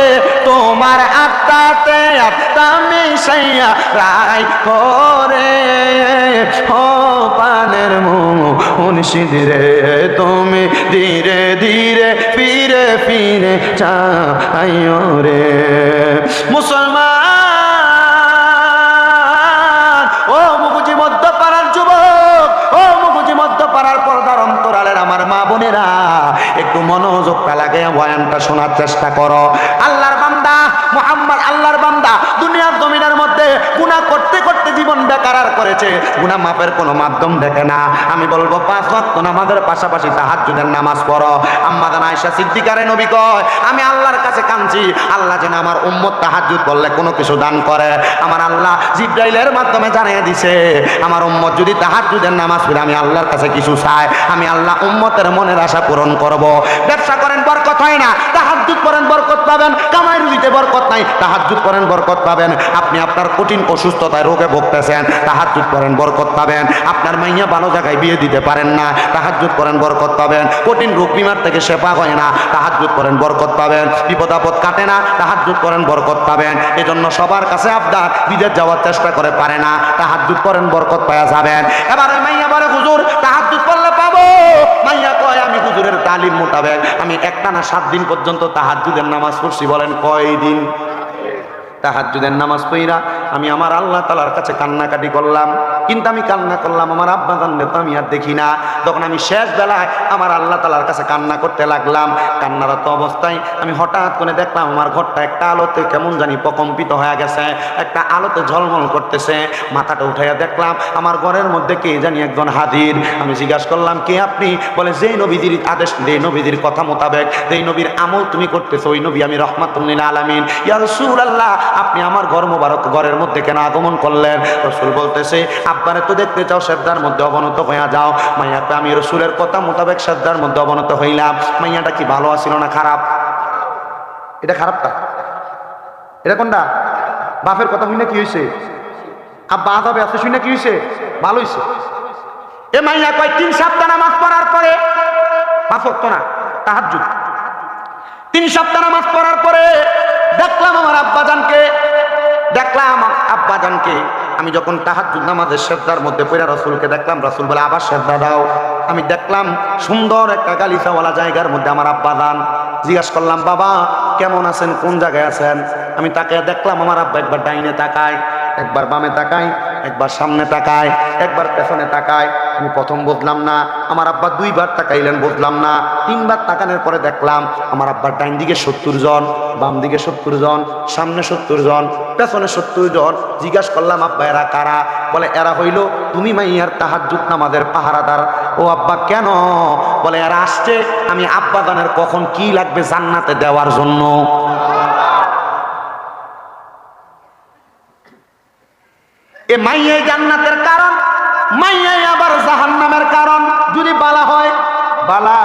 তোমার আত্মাতে আত্মা মিশাইয়া রাই করে, ও পানের মুর্শিদ রে তুমি ধীরে ধীরে ফিরে ফিরে চাইও রে। মুসলমান ও মুখুজি মধ্যপাড়ার যুবক, ও মুখুজি মধ্যপাড়ার পর্দার অন্তরালের আমার মা বোনেরা একটু মনোযোগটা লাগে বয়ানটা শোনার চেষ্টা করো। আল্লাহর বান্দা মুহাম্মদ আল্লাহর বান্দা দুনিয়ার জমিনের মধ্যে গুনাহ করতে করতে জীবন বেকার করেছে, গুনাহ মাপের কোনো মাধ্যম দেখে না। আমি বলবো 5 ওয়াক্ত নামাজের পাশাপাশি তাহাজ্জুদের নামাজ পড়ো। আম্মা জান আয়েশা সিদ্দিকারে নবী কয় আমি আল্লাহর কাছে কাঁদছি আল্লাহ যেন আমার উম্মত তাহাজ্জুদ করলে কোনো কিছু দান করে। আমার আল্লাহ জিবরাইলের মাধ্যমে জানিয়ে দিছে আমার উম্মত যদি তাহাজ্জুদের নামাজ পড়ে আমি আল্লাহর কাছে কিছু চাই আমি আল্লাহ উম্মতের মনের আশা পূরণ করব। ব্যবসা করেন বরকত হয় না, তাহাজ্জুদ করেন বরকত পাবেন। কামাই রুজিতে বরকত নাই, তাহাজ্জুদ করেন বরকত পাবেন। আপনি আপনার কঠিন অসুস্থতায় রোগে ভুগতেছেন, তাহাজ্জুদ করেন বরকত পাবেন। আপনার মাইয়া ভালো জায়গায় বিয়ে দিতে পারেন না, তাহাজ্জুদ করেন বরকত পাবেন। কঠিন রোগ বিমার থেকে শেফা হয় না, তাহাজ্জুদ করেন বরকত পাবেন। বিপদ আপদ কাটে না, তাহাজ্জুদ করেন বরকত পাবেন। এজন্য সবার কাছে আবদার, বিদেশ যাওয়ার চেষ্টা করে পারে না, তাহাজ্জুদ করেন বরকত পাওয়া যাবেন। এবার ওই মাইয়া বলে হুজুর তাহাজ্জুদ করলে পাবো, মাইয়া কয় আমি হুজুরের তালিম মোতাবেক আমি একটানা 7 দিন পর্যন্ত তাহাজ্জুদের নামাজ পড়ছি। বলেন কয় দিন? তাহাজ্জুদের নামাজ পড়া আমি আমার আল্লাহ তাআলার কাছে কান্নাকাটি করলাম, কিন্তু আমি কান্না করলাম আমার আব্বা জানলে তো আমি আর দেখি না। যখন আমি শেষ বেলায় আমার আল্লাহ তাআলার কাছে কান্না করতে লাগলাম, কান্নারত অবস্থায় আমি হঠাৎ করে দেখলাম আমার ঘরটা একটা আলোতে কেমন জানি প্রকম্পিত হয়ে গেছে, একটা আলোতে ঝলমল করতেছে। মাথাটা উঠাইয়া দেখলাম আমার ঘরের মধ্যে কে জানি একজন হাজির। আমি জিজ্ঞাসা করলাম, কে আপনি? বলে, যেই নবীজির আদেশ, যেই নবীজির কথা মোতাবেক, যেই নবীর আমল তুমি করতেছো, ওই নবী আমি রাহমাতুল লিল আলামিন। ইয়া রাসূলুল্লাহ, আপনি আমার ঘর মোবারক ঘরের মধ্যে কেন আগমন করলেন? রাসূল বলতেছে, আব্বারে তো দেখতে চাও, শ্রদ্ধার মধ্যে অবনত হইয়া যাও। মাইয়াকে আমি রাসূলের কথা মোতাবেক শ্রদ্ধার মধ্যে অবনত হইলাম। মাইয়াটা কি ভালো আছিল না খারাপ? এটা খারাপটা, এটা কোনটা? বাপের কথা শুনে কি হয়েছে? আব্বা আদাবে আছে শুনে কি হয়েছে? ভালো হয়েছে। এ মাইয়া কয় 3 সপ্তাহ নামাজ পড়ার পরে, 5 ওয়াক্ত না, তাহাজ্জুদ। 3 সপ্তাহ নামাজ পড়ার পরে দেখলাম আমার আব্বাজানকে আমি যখন তাহাজ্জুদ নামাজের সেজদার মধ্যে পড়ে রাসূলকে দেখলাম, রাসূল বলে, আবার সেজদা দাও। আমি দেখলাম সুন্দর একটা গালিচাওয়ালা জায়গার মধ্যে আমার আব্বাজান। জিজ্ঞাসা করলাম, বাবা কেমন আছেন, কোন জায়গায় আছেন? আমি তাকে দেখলাম আমার আব্বা একবার ডাইনে তাকায়, একবার বামে তাকায়, একবার সামনে তাকায়, একবার পেছনে তাকায়। আমি প্রথম বুঝলাম না, আমার আব্বা 2 বার তাকাইলেন, বুঝলাম না। 3 বার তাকানোর পরে দেখলাম আমার আব্বার ডাইন দিকে 70 জন, বাম দিকে 70 জন, সামনে 70 জন, পেছনে 70 জন। জিজ্ঞাসা করলাম, আব্বা এরা কারা? বলে, এরা হইল তুমি মাইয়ার তাহাজ্জুদ নামাজের পাহারাদার। ও আব্বা কেন? বলে, এরা আসছে আমি আব্বাজানের কখন কি লাগবে জান্নাতে দেওয়ার জন্য। এ মাইয়াই জান্নাতের কারণ, মাইয়াই আবার জাহান্নামের কারণ। যদি বালা হয় বালা,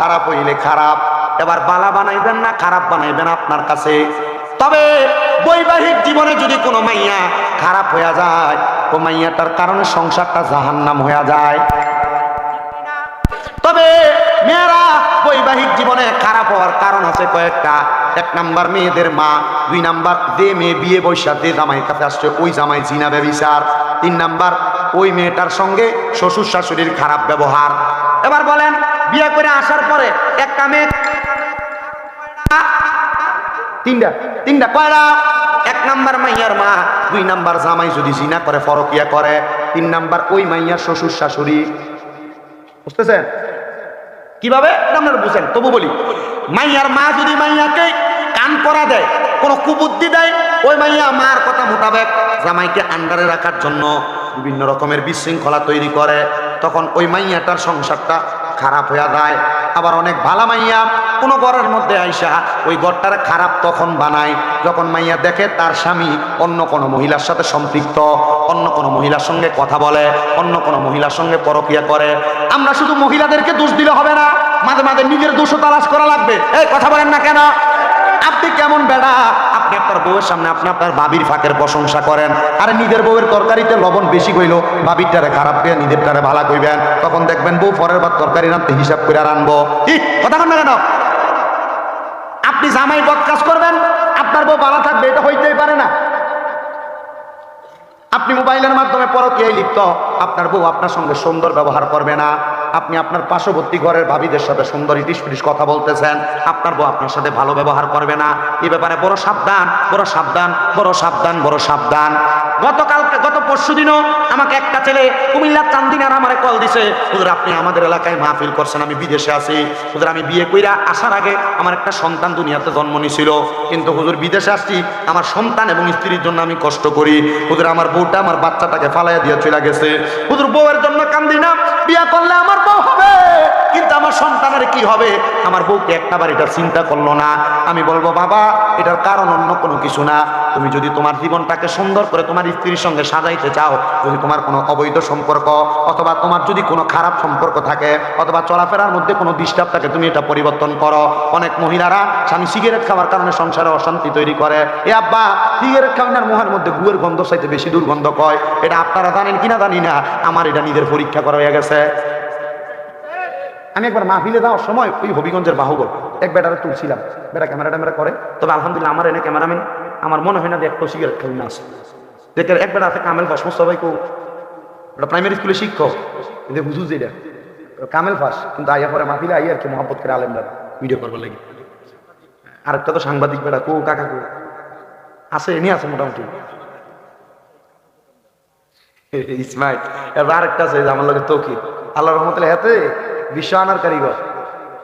খারাপ হইলে খারাপ। এবার বালা বানাইবেন না খারাপ বানাইবেন আপনার কাছে। তবে বৈবাহিক জীবনে যদি কোনো মাইয়া খারাপ হয়ে যায়, ও মাইয়াটার কারণে সংসারটা জাহান্নাম হয়ে যায়। তবে মেয়েরা বৈবাহিক জীবনে খারাপ হওয়ার কারণ আছে কয়েকটা। 1 নাম্বার মেয়েদের মা, 2 নাম্বার যে মেয়ে বিয়ে বৈশাখ যে জামাই কাছে আসছে ওই জামাই জিনা ব্যভিচার, 3 নাম্বার ওই মেয়েটার সঙ্গে শ্বশুর শাশুড়ির খারাপ ব্যবহার। এবার বলেন, বিয়ে করে আসার পরে একটা মেয়ে তিনটা কয়টা? 1 নাম্বার মাইয়ার মা, 2 নাম্বার জামাই যদি জিনা করে, ফরকিয়া করে, 3 নাম্বার ওই মাইয়ার শ্বশুর শাশুড়ি। বুঝতেছেন কিভাবে? আপনারা বুঝেন, তবু বলি, মাইয়ার মা যদি মাইয়াকে কান পরা দেয়, কোনো কুবুদ্ধি দেয়, ওই মাইয়া মার কথা মোতাবেক জামাইকে আন্ডারে রাখার জন্য বিভিন্ন রকমের বিশৃঙ্খলা তৈরি করে, তখন ওই মাইয়াটার সংসারটা খারাপ হয়ে যায়। আবার অনেক ভালা মাইয়া কোনো ঘরের মধ্যে আইসা ওই ঘরটার খারাপ তখন বানায় যখন মাইয়া দেখে তার স্বামী অন্য কোনো মহিলার সাথে সম্পৃক্ত, অন্য কোনো মহিলার সঙ্গে কথা বলে, অন্য কোনো মহিলার সঙ্গে পরকিয়া করে। আমরা শুধু মহিলাদেরকে দোষ দিলে হবে না, মাঝে মাঝে নিজের দোষও তালাশ করা লাগবে। এই কথা বলেন না কেন? আপনি কেমন বেড়া, আপনি আপনার বউয়ের সামনে আপনি আপনার ভাবির ফাঁকের প্রশংসা করেন, আরে নিজের বউয়ের তরকারিতে লবণ বেশি কইল, ভাবিরটারে খারাপ করে নিজেরটারে ভালো কইবেন, তখন দেখবেন বউ পরের বার তরকারি রাখতে হিসাব করে রানবো। কথা বলেন না কেন? আপনি জামাই বদ কাজ করবেন, আপনার বউ ভালো থাকবে, এটা হইতেই পারে না। আপনি মোবাইলের মাধ্যমে পরকীয়ায় লিপ্ত, আপনার বউ আপনার সঙ্গে সুন্দর ব্যবহার করবে না। আপনি আপনার পার্শ্ববর্তী ঘরের ভাবিদের সাথে সুন্দর ইটিস পিটিস কথা বলতেছেন, আপনার বউ আপনার সাথে ভালো ব্যবহার করবে না। এই ব্যাপারে বড় সাবধান, বড় সাবধান, বড় সাবধান, বড় সাবধান। গত পরশু দিনও আমাকে একটা ছেলে কুমিল্লার চান্দিনার আমারে কল দিছে, হুজুর আপনি আমাদের এলাকায় মাহফিল করছেন, আমি বিদেশে আছি হুজুর, আমি বিয়ে কইরা আসার আগে আমার একটা সন্তান দুনিয়াতে জন্ম নিছিল, কিন্তু হুজুর বিদেশে আসছি, আমার সন্তান এবং স্ত্রীর জন্য আমি কষ্ট করি হুজুর, আমার বউটা আমার বাচ্চাটাকে ফালাইয়া দিয়ে চলে গেছে হুজুর, বউয়ের জন্য কান্দি না, বিয়া করলে আমার বউ হবে কিন্তু আমার সন্তানের কি হবে? আমার বউকে একটাবার এটা চিন্তা করলো না। আমি বলবো বাবা, এটার কারণ অন্য কোনো কিছু না। তুমি যদি তোমার জীবনটাকে সুন্দর করে তোমার স্ত্রীর সঙ্গে সাজাইতে চাও, যদি তোমার কোনো অবৈধ সম্পর্ক অথবা তোমার যদি কোনো খারাপ সম্পর্ক থাকে অথবা চলাফেরার মধ্যে কোনো ডিস্টার্ব থাকে, তুমি এটা পরিবর্তন করো। অনেক মহিলারা স্বামী সিগারেট খাওয়ার কারণে সংসারে অশান্তি তৈরি করে। এ আব্বা, সিগারেট খাওয়ার মুহের মধ্যে গুয়ের গন্ধ চাইতে বেশি দুর্গন্ধ কয়, এটা আপনারা জানেন কিনা জানি না, আমার এটা নিজের পরীক্ষা করা হয়ে গেছে। আমি একবার মাহফিলে যাওয়ার সময় ওই হবিগঞ্জের বাহুবল এক বেটারে তুলছিলাম, বেটা ক্যামেরা করে, তবে আলহামদুলিল্লাহ আমার এনে ক্যামেরাম্যান আমার মনে হয় না যে একটা সিগারেট খাই না আছে। দেখে এক বেটা আছে কামেল ফাঁস, সবাই কেউ ওটা প্রাইমারি স্কুলের শিক্ষক, কিন্তু বুঝুস যেটা কামেল ফাঁস, কিন্তু আইয়া পরে মাহফিলে আইয়া আর কি মহাব্বত করে আলেমরা ভিডিও করবার লাগে। আরেকটা তো সাংবাদিক বেটা কো কাকা কো আছে, এনে আছে মোটামুটি ইসমাইল। এবার আরেকটা আছে আমার লগে তৌকির, আল্লাহর রহমতে হাতে বিশ্ব আনার কারিগর,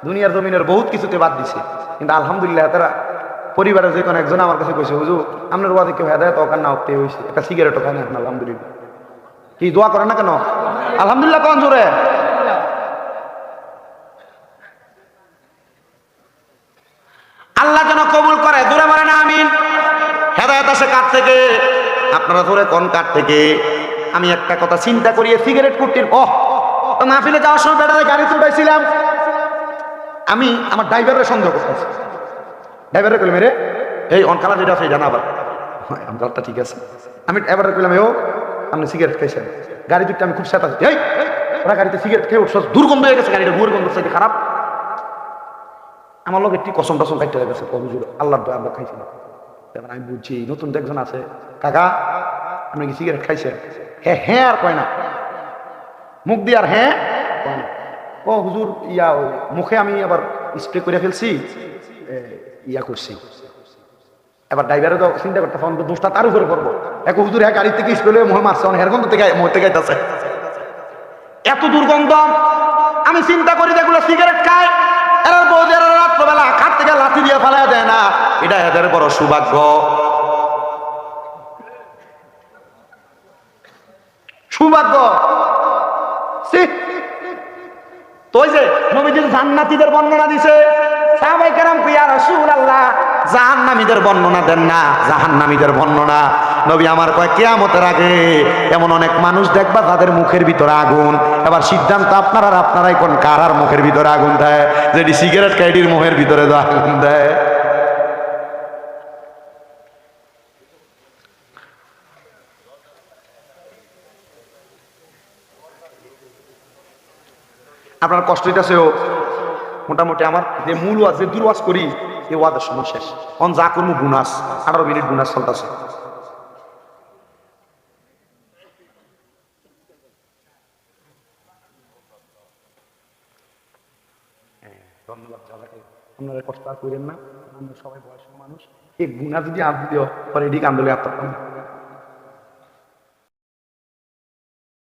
দুনিয়ার জমিনের বহুত কিছুতে বাদ দিছে, কিন্তু আলহামদুলিল্লাহ তারা পরিবারের যে কোনো একজন আমার কাছে কইছে, হুজুর আপনার ওয়াদে কেউ হেদায়ত ওখান না হতে হয়েছে, একটা সিগারেটও খায় না এখন আলহামদুলিল্লাহ। কি দোয়া করেন না কেন? আলহামদুলিল্লাহ কোন জোরে। আল্লাহ যেন কবুল করে, দূরে বলেন আমিন। হেদায়েত আসে কার থেকে? আপনারা ধরে কোন কার থেকে? আমি একটা কথা চিন্তা করি, সিগারেট কুটির মাহফিলে যাওয়ার সময় বেড়াতে গাড়িতে উঠাইছিলাম, আমি আমার ড্রাইভারের সন্দেহ করতেছি, ড্রাইভারের কইলাম রে এই অনকালা যেটা আছে জানা আবার অনকালটা ঠিক আছে, আমি ড্রাইভারের কইলাম ও আপনি সিগারেট খাইছেন, গাড়ি দুটো আমি খুব সাথে এই ওরা গাড়িতে সিগারেট খেয়ে উঠছ, দুর্গন্ধ হয়ে গেছে, গাড়িটা গুয়ের গন্ধ চাইতে খারাপ। আমার লোক একটি কসম টসম কাটতে হয়ে গেছে, হুজুর আল্লাহর দয়া আমরা খাইছি না। এবার আমি বুঝছি নতুন তো একজন আছে, কাকা আপনি কি সিগারেট খাইছেন? হ্যাঁ হ্যাঁ আর কয় না, মুখ দিয়ে আর হ্যাঁ কয় না। ও হুজুর ইয়া মুখে আমি আবার স্প্রে করে ফেলছি, ইয়া করছি। এবার ড্রাইভারে তো চিন্তা করতে তখন তো দোষটা তার উপরে করবো, এক হুজুর হ্যাঁ গাড়ি থেকে স্প্রে মুখে মারছে, হের গন্ধ থেকে মরতে গাইতেছে, এত দুর্গন্ধ। আমি চিন্তা করি যেগুলো সিগারেট খায় এরা বউদের রাত্রবেলা খাট থেকে লাঠি দিয়ে ফেলা দেয় না, এটা এদের বড় সৌভাগ্য। সৌভাগ্য। তো ওই যে নবীজির জান্নাতীদের বর্ণনা দিছে, সাহাবায়ে কেরাম কই ইয়া রাসূলুল্লাহ জাহান্নামীদের বর্ণনা দেন না, জাহান্নামীদের বর্ণনা। নবী আমার কয় কিয়ামতের আগে এমন অনেক মানুষ দেখবা তাদের মুখের ভিতরে আগুন। এবার সিদ্ধান্ত আপনারা আর আপনারাই কোন কারার মুখের ভিতরে আগুন দেয়, যেটি সিগারেট খাইটির মুখের ভিতরে আগুন দেয়। আপনার কষ্ট হইতেছেও, মোটামুটি আমার যে মূল ওয়াজ যে দুর্ওয়াজ করি এই ওয়াজের সময় শেষ, অন যা করবো বোনাস 18 মিনিট বোনাস চলতেছে। ধন্যবাদ, আপনারা কষ্ট আর করেন না, আমরা সবাই বয়স্ক মানুষ, এই গুণা যদি আপ দিও পরে এদিকে আন্দোলন